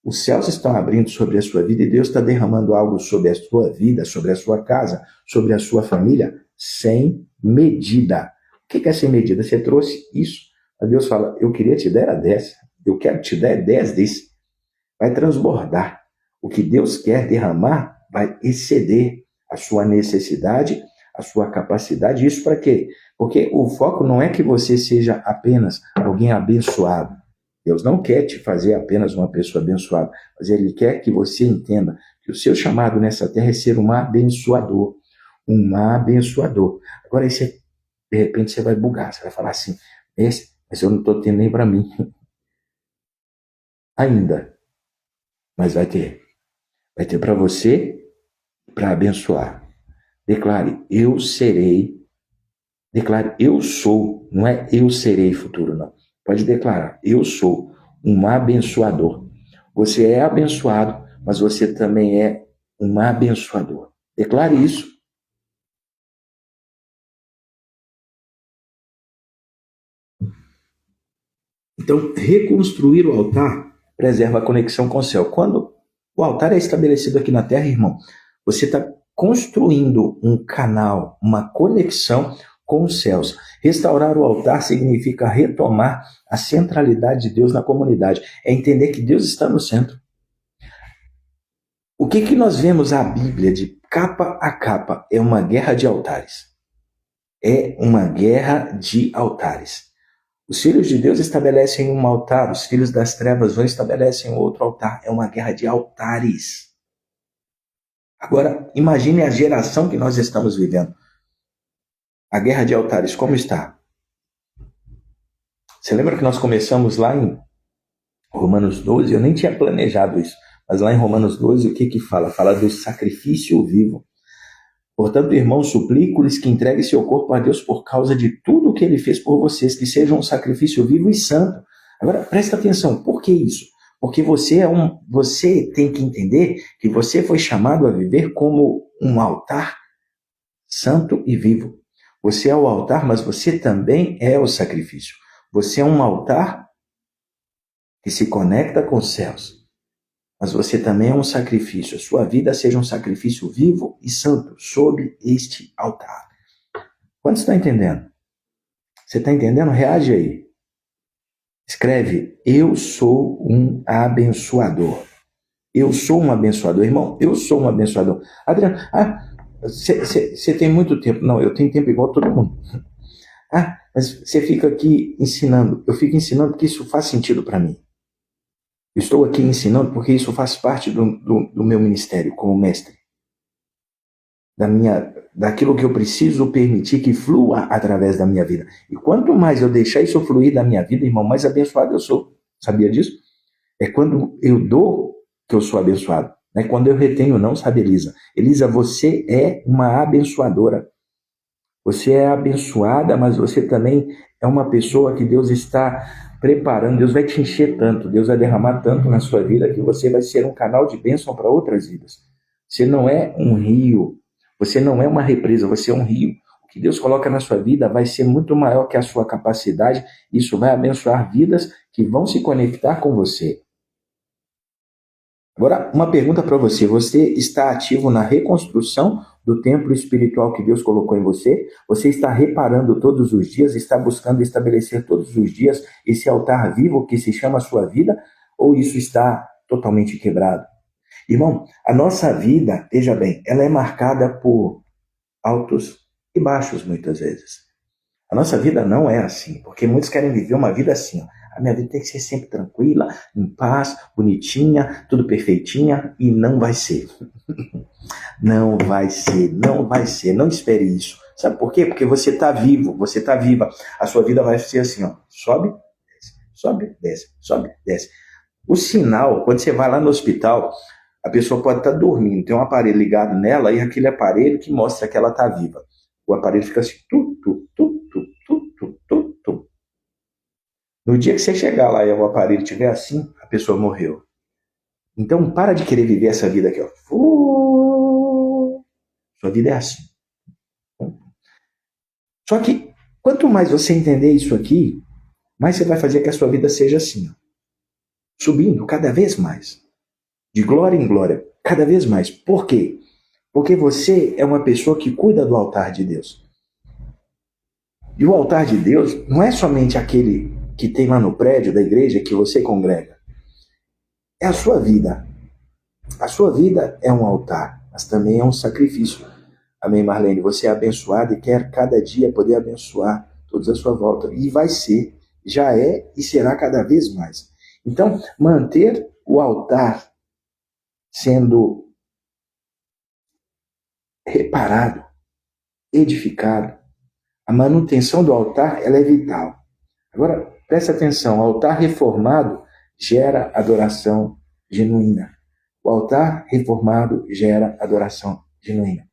os céus estão abrindo sobre a sua vida e Deus está derramando algo sobre a sua vida, sobre a sua casa, sobre a sua família, sem medida. O que é sem medida? Você trouxe isso. Aí Deus fala: eu queria te dar a 10, eu quero te dar 10 desse. Vai transbordar. O que Deus quer derramar vai exceder a sua necessidade, a sua capacidade. Isso para quê? Porque o foco não é que você seja apenas alguém abençoado. Deus não quer te fazer apenas uma pessoa abençoada, mas Ele quer que você entenda que o seu chamado nessa terra é ser um abençoador. Um abençoador. Agora, aí você, de repente, você vai bugar, você vai falar assim: mas eu não estou tendo nem para mim. Ainda. Mas vai ter. Vai ter para você, para abençoar. Declare: eu serei. Declare: eu sou. Não é eu serei futuro, não. Pode declarar: eu sou um abençoador. Você é abençoado, mas você também é um abençoador. Declare isso. Então, reconstruir o altar preserva a conexão com o céu. Quando o altar é estabelecido aqui na terra, irmão, você está construindo um canal, uma conexão com os céus. Restaurar o altar significa retomar a centralidade de Deus na comunidade. É entender que Deus está no centro. O que nós vemos a Bíblia de capa a capa? É uma guerra de altares. É uma guerra de altares. Os filhos de Deus estabelecem um altar, os filhos das trevas vão estabelecem outro altar. É uma guerra de altares. Agora, imagine a geração que nós estamos vivendo. A guerra de altares, como está? Você lembra que nós começamos lá em Romanos 12? Eu nem tinha planejado isso, mas lá em Romanos 12, o que fala? Fala do sacrifício vivo. Portanto, irmãos, suplico-lhes que entreguem seu corpo a Deus por causa de tudo o que ele fez por vocês, que seja um sacrifício vivo e santo. Agora, presta atenção, por que isso? Porque você tem que entender que você foi chamado a viver como um altar santo e vivo. Você é o altar, mas você também é o sacrifício. Você é um altar que se conecta com os céus, mas você também é um sacrifício. A sua vida seja um sacrifício vivo e santo sob este altar. Quantos estão entendendo? Você está entendendo? Reage aí. Escreve, eu sou um abençoador. Eu sou um abençoador. Irmão, eu sou um abençoador. Adriano, você tem muito tempo. Não, eu tenho tempo igual todo mundo. Mas você fica aqui ensinando. Eu fico ensinando porque isso faz sentido para mim. Eu estou aqui ensinando porque isso faz parte do meu ministério como mestre. Daquilo que eu preciso permitir que flua através da minha vida. E quanto mais eu deixar isso fluir da minha vida, irmão, mais abençoado eu sou. Sabia disso? É quando eu dou que eu sou abençoado. Não é quando eu retenho, não, sabe, Elisa? Elisa, você é uma abençoadora. Você é abençoada, mas você também é uma pessoa que Deus está preparando. Deus vai te encher tanto, Deus vai derramar tanto na sua vida que você vai ser um canal de bênção para outras vidas. Você não é um rio, você não é uma represa, você é um rio. O que Deus coloca na sua vida vai ser muito maior que a sua capacidade. Isso vai abençoar vidas que vão se conectar com você. Agora, uma pergunta para você. Você está ativo na reconstrução do templo espiritual que Deus colocou em você? Você está reparando todos os dias, está buscando estabelecer todos os dias esse altar vivo que se chama a sua vida? Ou isso está totalmente quebrado? Irmão, a nossa vida, veja bem, ela é marcada por altos e baixos muitas vezes. A nossa vida não é assim, porque muitos querem viver uma vida assim, ó. A minha vida tem que ser sempre tranquila, em paz, bonitinha, tudo perfeitinha, e não vai ser. Não vai ser, não vai ser. Não espere isso. Sabe por quê? Porque você está vivo, você está viva. A sua vida vai ser assim, ó. Sobe, desce, sobe, desce, sobe, desce. O sinal, quando você vai lá no hospital, a pessoa pode estar dormindo, tem um aparelho ligado nela, e aquele aparelho que mostra que ela está viva. O aparelho fica assim, tu, tu, tu, tu, tu, tu, tu, tu. No dia que você chegar lá e o aparelho estiver assim, a pessoa morreu. Então, para de querer viver essa vida aqui, ó. Sua vida é assim. Só que, quanto mais você entender isso aqui, mais você vai fazer que a sua vida seja assim, ó. Subindo cada vez mais. De glória em glória, cada vez mais. Por quê? Porque você é uma pessoa que cuida do altar de Deus. E o altar de Deus não é somente aquele que tem lá no prédio da igreja que você congrega. É a sua vida. A sua vida é um altar, mas também é um sacrifício. Amém, Marlene? Você é abençoada e quer cada dia poder abençoar todos à sua volta. E vai ser, já é e será cada vez mais. Então, manter o altar sendo reparado, edificado, a manutenção do altar, ela é vital. Agora, presta atenção, o altar reformado gera adoração genuína. O altar reformado gera adoração genuína.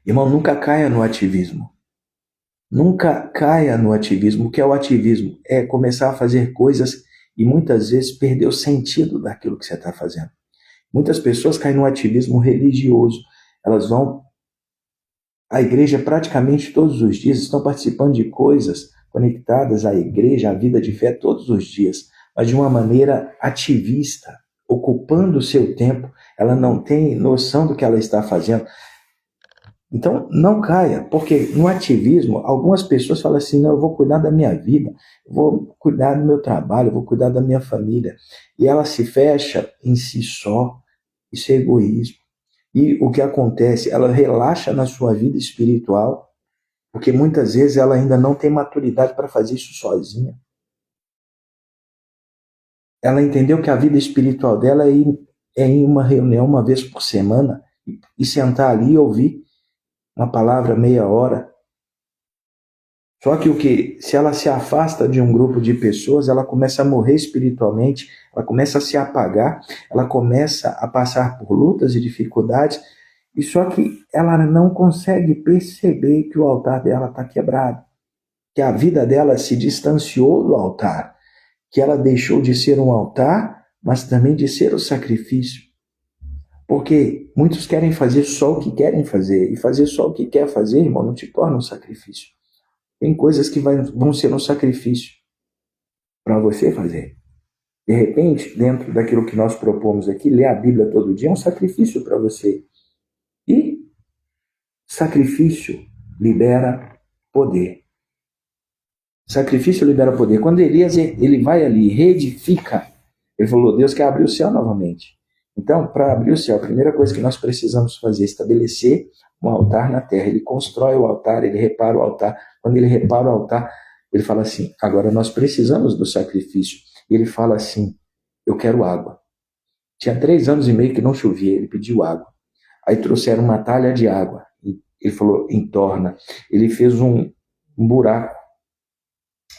Irmão, nunca caia no ativismo. Nunca caia no ativismo. O que é o ativismo? É começar a fazer coisas e muitas vezes perder o sentido daquilo que você está fazendo. Muitas pessoas caem no ativismo religioso. Elas vão à igreja praticamente todos os dias, estão participando de coisas conectadas à igreja, à vida de fé todos os dias, mas de uma maneira ativista, ocupando o seu tempo. Ela não tem noção do que ela está fazendo. Então, não caia, porque no ativismo, algumas pessoas falam assim, não, eu vou cuidar da minha vida, eu vou cuidar do meu trabalho, eu vou cuidar da minha família. E ela se fecha em si só. Isso é egoísmo. E o que acontece? Ela relaxa na sua vida espiritual, porque muitas vezes ela ainda não tem maturidade para fazer isso sozinha. Ela entendeu que a vida espiritual dela é ir em uma reunião uma vez por semana e sentar ali e ouvir uma palavra meia hora. Só que se ela se afasta de um grupo de pessoas, ela começa a morrer espiritualmente, ela começa a se apagar, ela começa a passar por lutas e dificuldades, e só que ela não consegue perceber que o altar dela está quebrado, que a vida dela se distanciou do altar, que ela deixou de ser um altar, mas também de ser o sacrifício. Porque muitos querem fazer só o que querem fazer, e fazer só o que quer fazer, irmão, não te torna um sacrifício. Tem coisas que vão ser um sacrifício para você fazer. De repente, dentro daquilo que nós propomos aqui, ler a Bíblia todo dia é um sacrifício para você. E sacrifício libera poder. Sacrifício libera poder. Quando Elias ele vai ali e reedifica, ele falou, Deus quer abrir o céu novamente. Então, para abrir o céu, a primeira coisa que nós precisamos fazer é estabelecer um altar na terra. Ele constrói o altar, ele repara o altar. Quando ele repara o altar, ele fala assim, agora nós precisamos do sacrifício. E ele fala assim, eu quero água. Tinha 3 anos e meio que não chovia, ele pediu água. Aí trouxeram uma talha de água. Ele falou, entorna. Ele fez um buraco.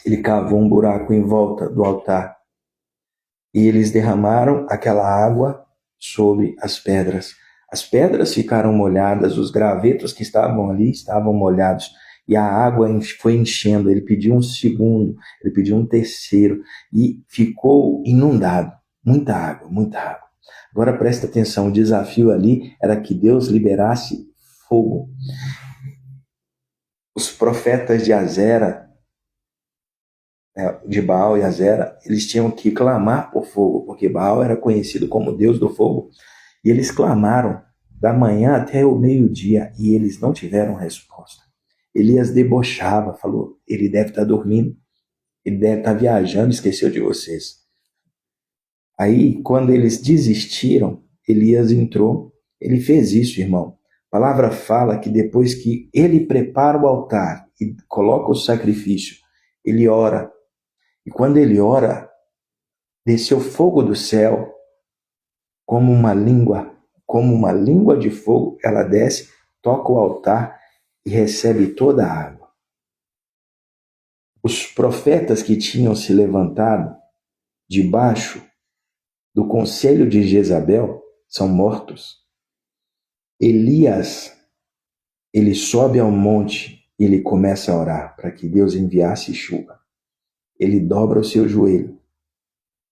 Ele cavou um buraco em volta do altar. E eles derramaram aquela água sobre as pedras. As pedras ficaram molhadas, os gravetos que estavam ali estavam molhados. E a água foi enchendo. Ele pediu um segundo, ele pediu um terceiro. E ficou inundado. Muita água, muita água. Agora presta atenção, o desafio ali era que Deus liberasse fogo. Os profetas de Azera, de Baal e Azera, eles tinham que clamar por fogo, porque Baal era conhecido como Deus do fogo. E eles clamaram da manhã até o meio-dia e eles não tiveram resposta. Elias debochava, falou, ele deve estar dormindo, ele deve estar viajando, esqueceu de vocês. Aí, quando eles desistiram, Elias entrou, ele fez isso, irmão. A palavra fala que depois que ele prepara o altar e coloca o sacrifício, ele ora. E quando ele ora, desceu fogo do céu, como uma língua de fogo, ela desce, toca o altar e recebe toda a água. Os profetas que tinham se levantado debaixo do conselho de Jezabel são mortos. Elias, ele sobe ao monte e ele começa a orar para que Deus enviasse chuva. Ele dobra o seu joelho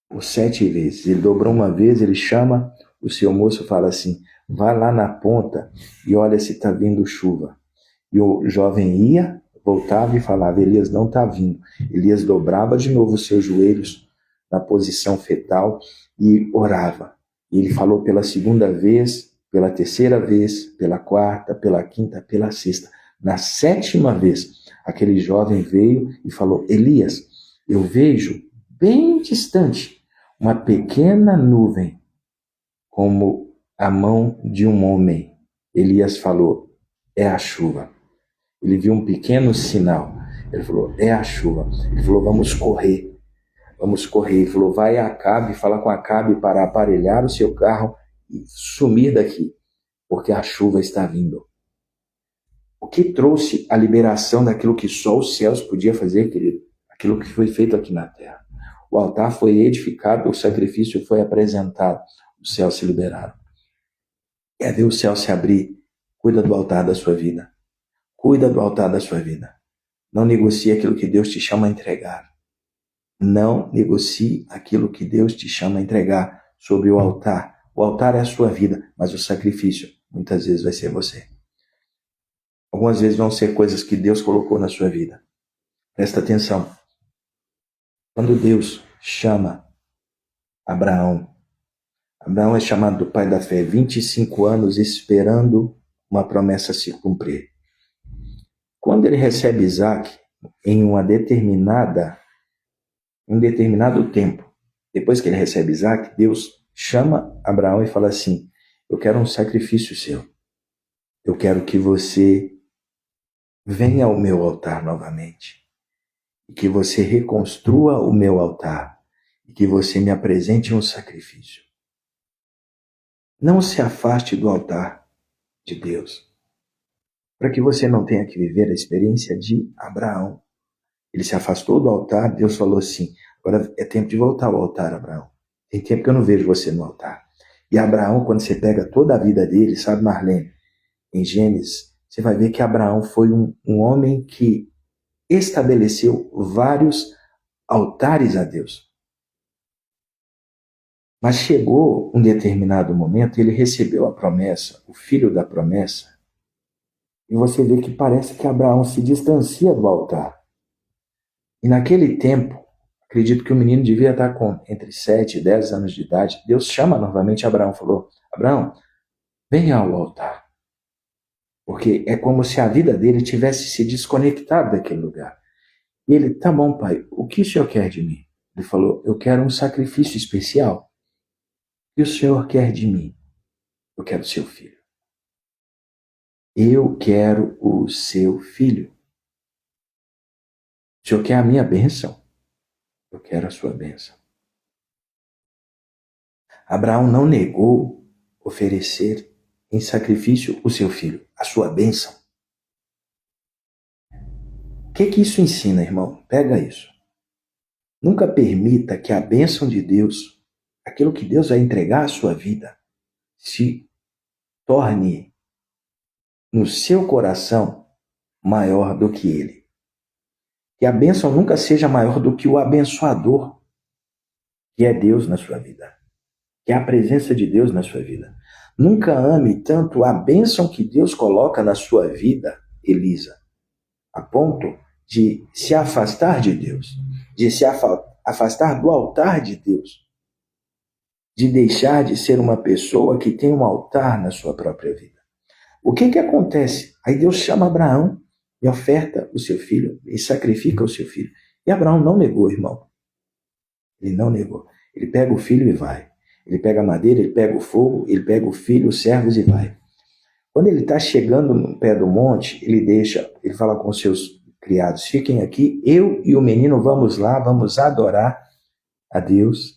por 7 vezes. Ele dobrou uma vez, ele chama o seu moço e fala assim, vai lá na ponta e olha se está vindo chuva. E o jovem ia, voltava e falava, Elias não está vindo. Elias dobrava de novo os seus joelhos na posição fetal e orava. E ele falou pela 2ª vez, pela 3ª vez, pela 4ª, pela 5ª, pela 6ª. Na 7ª vez, aquele jovem veio e falou, Elias, eu vejo bem distante uma pequena nuvem como a mão de um homem. Elias falou, é a chuva. Ele viu um pequeno sinal. Ele falou, é a chuva. Ele falou, vamos correr. Vamos correr. Ele falou, vai a Acabe, fala com Acabe para aparelhar o seu carro e sumir daqui, porque a chuva está vindo. O que trouxe a liberação daquilo que só os céus podiam fazer, querido? Aquilo que foi feito aqui na terra. O altar foi edificado, o sacrifício foi apresentado, os céus se liberaram. Quer ver o céu se abrir? Cuida do altar da sua vida. Cuida do altar da sua vida. Não negocie aquilo que Deus te chama a entregar. Não negocie aquilo que Deus te chama a entregar sobre o altar. O altar é a sua vida, mas o sacrifício muitas vezes vai ser você. Algumas vezes vão ser coisas que Deus colocou na sua vida. Presta atenção. Quando Deus chama Abraão, Abraão é chamado do pai da fé, 25 anos esperando uma promessa se cumprir. Quando ele recebe Isaac, em um determinado tempo, depois que ele recebe Isaac, Deus chama Abraão e fala assim: eu quero um sacrifício seu. Eu quero que você venha ao meu altar novamente. E que você reconstrua o meu altar. E que você me apresente um sacrifício. Não se afaste do altar de Deus. Para que você não tenha que viver a experiência de Abraão. Ele se afastou do altar, Deus falou assim: agora é tempo de voltar ao altar, Abraão. Tem tempo que eu não vejo você no altar. E Abraão, quando você pega toda a vida dele, sabe, Marlene, em Gênesis, você vai ver que Abraão foi um homem que estabeleceu vários altares a Deus. Mas chegou um determinado momento, ele recebeu a promessa, o filho da promessa, e você vê que parece que Abraão se distancia do altar. E naquele tempo, acredito que o menino devia estar com entre 7 e 10 anos de idade. Deus chama novamente Abraão, falou: Abraão, venha ao altar. Porque é como se a vida dele tivesse se desconectado daquele lugar. E ele: tá bom, pai, o que o senhor quer de mim? Ele falou: eu quero um sacrifício especial. O que o senhor quer de mim? Eu quero seu filho. Eu quero o seu filho. O senhor quer a minha bênção? Eu quero a sua bênção. Abraão não negou oferecer em sacrifício o seu filho, a sua bênção. O que isso ensina, irmão? Pega isso. Nunca permita que a bênção de Deus, aquilo que Deus vai entregar à sua vida, se torne no seu coração maior do que ele. Que a bênção nunca seja maior do que o abençoador, que é Deus na sua vida, que é a presença de Deus na sua vida. Nunca ame tanto a bênção que Deus coloca na sua vida, Elisa, a ponto de se afastar de Deus, de se afastar do altar de Deus, de deixar de ser uma pessoa que tem um altar na sua própria vida. O que acontece? Aí Deus chama Abraão e oferta o seu filho, e sacrifica o seu filho. E Abraão não negou, irmão. Ele não negou. Ele pega o filho e vai. Ele pega a madeira, ele pega o fogo, ele pega o filho, os servos e vai. Quando ele está chegando no pé do monte, ele fala com seus criados: fiquem aqui, eu e o menino vamos lá, vamos adorar a Deus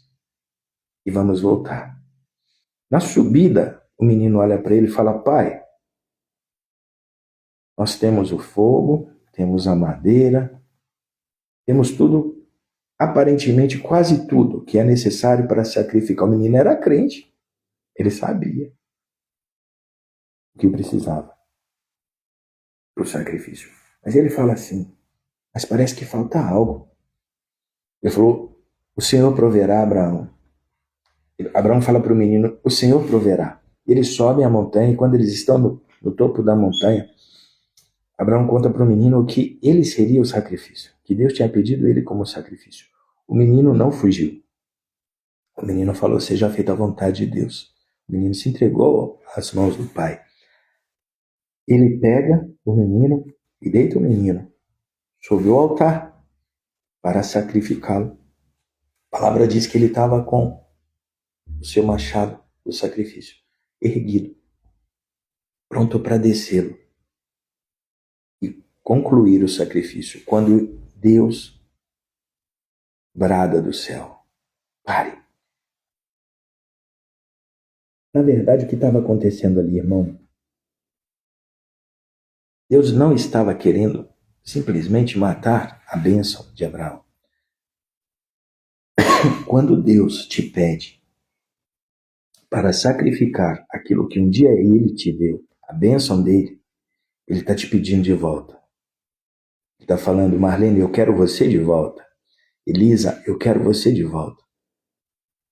e vamos voltar. Na subida, o menino olha para ele e fala: pai, nós temos o fogo, temos a madeira, temos tudo, aparentemente quase tudo que é necessário para sacrificar. O menino era crente, ele sabia o que precisava para o sacrifício. Mas ele fala assim: mas parece que falta algo. Ele falou: o Senhor proverá, Abraão. Abraão fala para o menino: o Senhor proverá. Eles sobem a montanha e quando eles estão no topo da montanha, Abraão conta para o menino que ele seria o sacrifício, que Deus tinha pedido ele como sacrifício. O menino não fugiu. O menino falou: seja feita a vontade de Deus. O menino se entregou às mãos do pai. Ele pega o menino e deita o menino sobre o altar para sacrificá-lo. A palavra diz que ele estava com o seu machado do sacrifício erguido, pronto para descê-lo e concluir o sacrifício. Quando Deus brada do céu: pare. Na verdade, o que estava acontecendo ali, irmão? Deus não estava querendo simplesmente matar a bênção de Abraão. Quando Deus te pede para sacrificar aquilo que um dia ele te deu, a bênção dele, ele está te pedindo de volta. Ele está falando: Marlene, eu quero você de volta. Elisa, eu quero você de volta.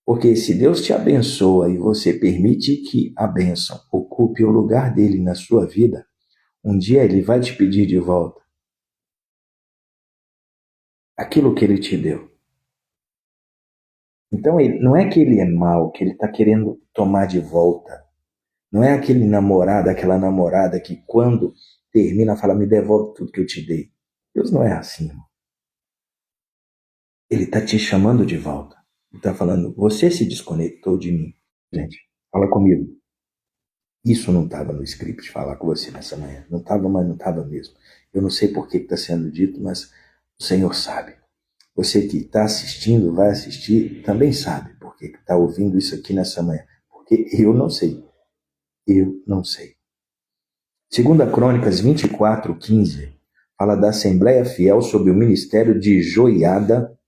Porque se Deus te abençoa e você permite que a bênção ocupe o lugar dele na sua vida, um dia ele vai te pedir de volta aquilo que ele te deu. Então não é que ele é mau, que ele está querendo tomar de volta Não é aquele namorado, aquela namorada que quando termina fala, me devolve tudo que eu te dei. Deus não é assim, irmão. Ele está te chamando de volta. Ele está falando, você se desconectou de mim. Gente, fala comigo. Isso não estava no script de falar com você nessa manhã. Não estava, mas não estava mesmo. Eu não sei por que está sendo dito, mas o Senhor sabe. Você que está assistindo, vai assistir, também sabe por que está ouvindo isso aqui nessa manhã. Porque eu não sei. Eu não sei. 2 Crônicas 24:15 fala da Assembleia Fiel sob o ministério de Joiada,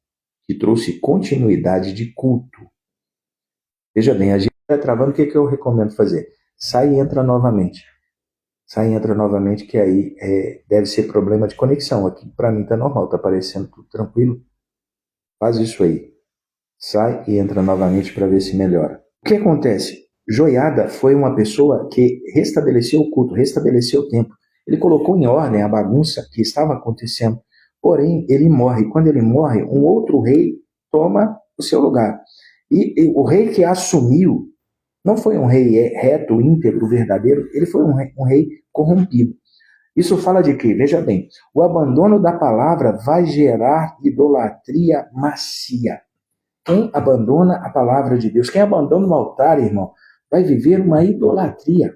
que trouxe continuidade de culto. Veja bem, a gente está travando, o que eu recomendo fazer? Sai e entra novamente. Sai e entra novamente, que aí deve ser problema de conexão. Aqui para mim está normal, está aparecendo tudo tranquilo. Faz isso aí. Sai e entra novamente para ver se melhora. O que acontece? Joiada foi uma pessoa que restabeleceu o culto, restabeleceu o templo. Ele colocou em ordem a bagunça que estava acontecendo. Porém, ele morre. Quando ele morre, um outro rei toma o seu lugar. E o rei que assumiu não foi um rei reto, íntegro, verdadeiro. Ele foi um rei corrompido. Isso fala de quê? Veja bem, o abandono da palavra vai gerar idolatria macia. Quem abandona a palavra de Deus, quem abandona o altar, irmão, vai viver uma idolatria.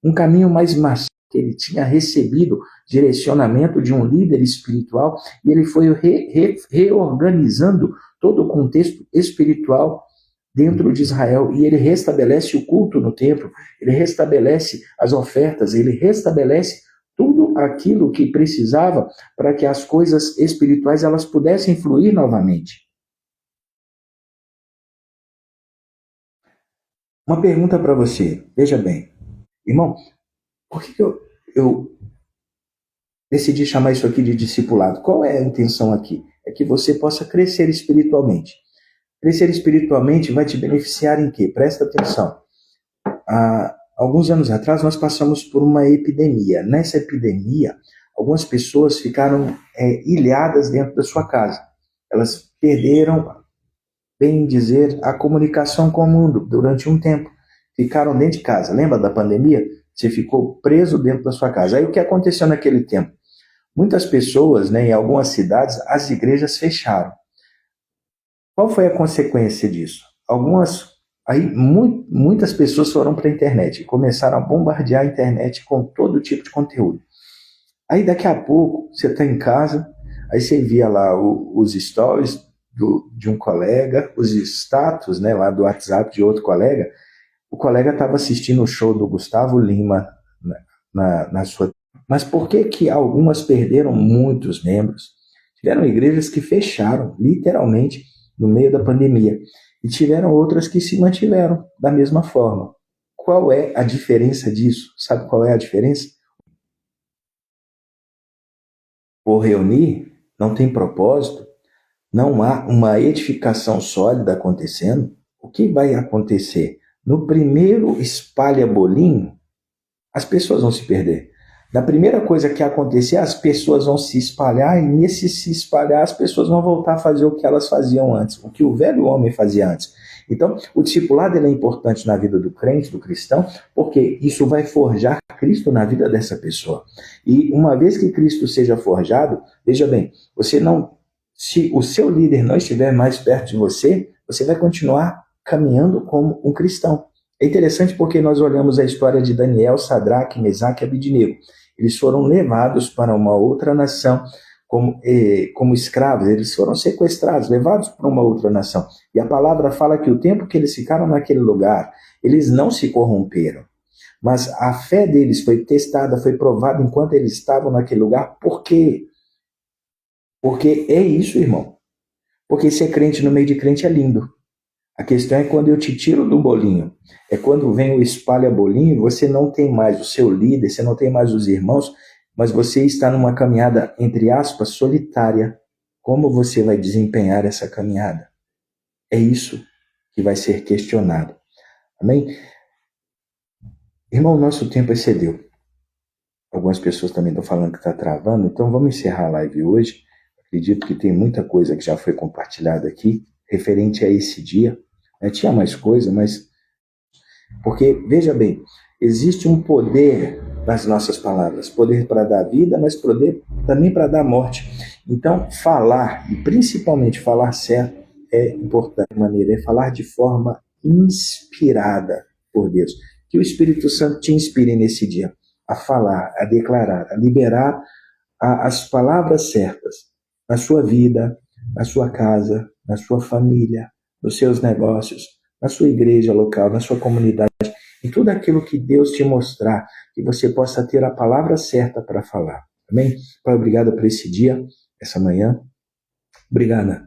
Um caminho mais macio, que ele tinha recebido direcionamento de um líder espiritual e ele foi reorganizando todo o contexto espiritual dentro de Israel, e ele restabelece o culto no templo, ele restabelece as ofertas, ele restabelece tudo aquilo que precisava para que as coisas espirituais elas pudessem fluir novamente. Uma pergunta para você, veja bem, irmão, por que eu decidi chamar isso aqui de discipulado? Qual é a intenção aqui? É que você possa crescer espiritualmente. Crescer espiritualmente vai te beneficiar em quê? Presta atenção. Há alguns anos atrás, nós passamos por uma epidemia. Nessa epidemia, algumas pessoas ficaram ilhadas dentro da sua casa. Elas perderam, bem dizer, a comunicação com o mundo durante um tempo. Ficaram dentro de casa. Lembra da pandemia? Você ficou preso dentro da sua casa. Aí o que aconteceu naquele tempo? Muitas pessoas, em algumas cidades, as igrejas fecharam. Qual foi a consequência disso? Muitas pessoas foram para a internet e começaram a bombardear a internet com todo tipo de conteúdo. Aí daqui a pouco você está em casa, aí você via lá os stories de um colega, os status lá do WhatsApp de outro colega. O colega estava assistindo o show do Gustavo Lima na sua... Mas por que algumas perderam muitos membros? Tiveram igrejas que fecharam, literalmente, no meio da pandemia. E tiveram outras que se mantiveram da mesma forma. Qual é a diferença disso? Sabe qual é a diferença? Por reunir, não tem propósito, não há uma edificação sólida acontecendo. O que vai acontecer? No primeiro espalha-bolinho, as pessoas vão se perder. Na primeira coisa que acontecer, as pessoas vão se espalhar, e nesse se espalhar, as pessoas vão voltar a fazer o que elas faziam antes, o que o velho homem fazia antes. Então, o discipulado é importante na vida do crente, do cristão, porque isso vai forjar Cristo na vida dessa pessoa. E uma vez que Cristo seja forjado, veja bem, se o seu líder não estiver mais perto de você, você vai continuar caminhando como um cristão. É interessante porque nós olhamos a história de Daniel, Sadraque, Mesaque e Abidnego. Eles foram levados para uma outra nação como escravos, eles foram sequestrados, levados para uma outra nação. E a palavra fala que o tempo que eles ficaram naquele lugar, eles não se corromperam. Mas a fé deles foi testada, foi provada enquanto eles estavam naquele lugar. Por quê? Porque é isso, irmão. Porque ser crente no meio de crente é lindo. A questão é quando eu te tiro do bolinho. É quando vem o espalha-bolinho, você não tem mais o seu líder, você não tem mais os irmãos, mas você está numa caminhada, entre aspas, solitária. Como você vai desempenhar essa caminhada? É isso que vai ser questionado. Amém? Irmão, nosso tempo excedeu. Algumas pessoas também estão falando que está travando, então vamos encerrar a live hoje. Acredito que tem muita coisa que já foi compartilhada aqui, referente a esse dia. Tinha mais coisa, mas... Porque, veja bem, Existe um poder nas nossas palavras, poder para dar vida, mas poder também para dar morte. Então, falar, e principalmente falar certo, é importante de maneira, é falar de forma inspirada por Deus. Que o Espírito Santo te inspire nesse dia a falar, a declarar, a liberar as palavras certas na sua vida, na sua casa, na sua família, nos seus negócios, na sua igreja local, na sua comunidade, em tudo aquilo que Deus te mostrar, que você possa ter a palavra certa para falar. Amém? Pai, obrigado por esse dia, essa manhã. Obrigado.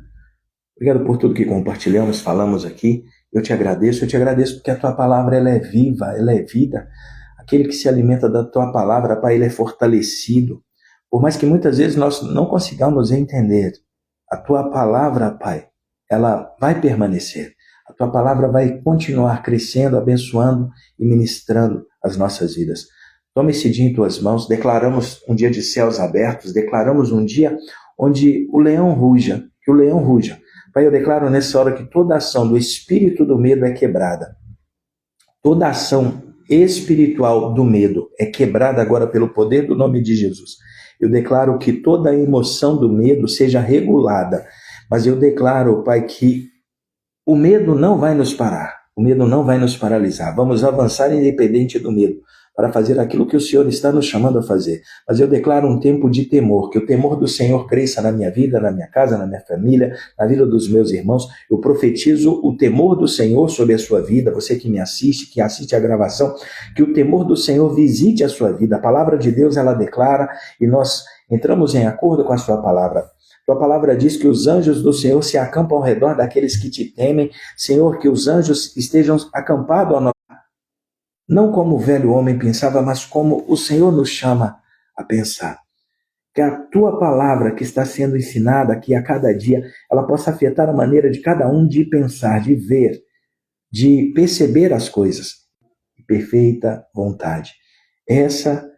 Obrigado por tudo que compartilhamos, falamos aqui. Eu te agradeço porque a tua palavra ela é viva, ela é vida. Aquele que se alimenta da tua palavra, Pai, ele é fortalecido. Por mais que muitas vezes nós não consigamos entender, a tua palavra, Pai, ela vai permanecer. A tua palavra vai continuar crescendo, abençoando e ministrando as nossas vidas. Toma esse dia em tuas mãos, declaramos um dia de céus abertos, declaramos um dia onde o leão ruja, que o leão ruja. Pai, eu declaro nessa hora que toda ação do espírito do medo é quebrada. Toda ação espiritual do medo é quebrada agora pelo poder do nome de Jesus. Eu declaro que toda a emoção do medo seja regulada, mas eu declaro, Pai, que o medo não vai nos parar, o medo não vai nos paralisar. Vamos avançar independente do medo, para fazer aquilo que o Senhor está nos chamando a fazer. Mas eu declaro um tempo de temor, que o temor do Senhor cresça na minha vida, na minha casa, na minha família, na vida dos meus irmãos. Eu profetizo o temor do Senhor sobre a sua vida, você que me assiste, que assiste a gravação, que o temor do Senhor visite a sua vida. A palavra de Deus, ela declara, e nós entramos em acordo com a sua palavra. Tua palavra diz que os anjos do Senhor se acampam ao redor daqueles que te temem. Senhor, que os anjos estejam acampados ao nosso lado. Não como o velho homem pensava, mas como o Senhor nos chama a pensar. Que a tua palavra que está sendo ensinada aqui a cada dia, ela possa afetar a maneira de cada um de pensar, de ver, de perceber as coisas. Perfeita vontade. Essa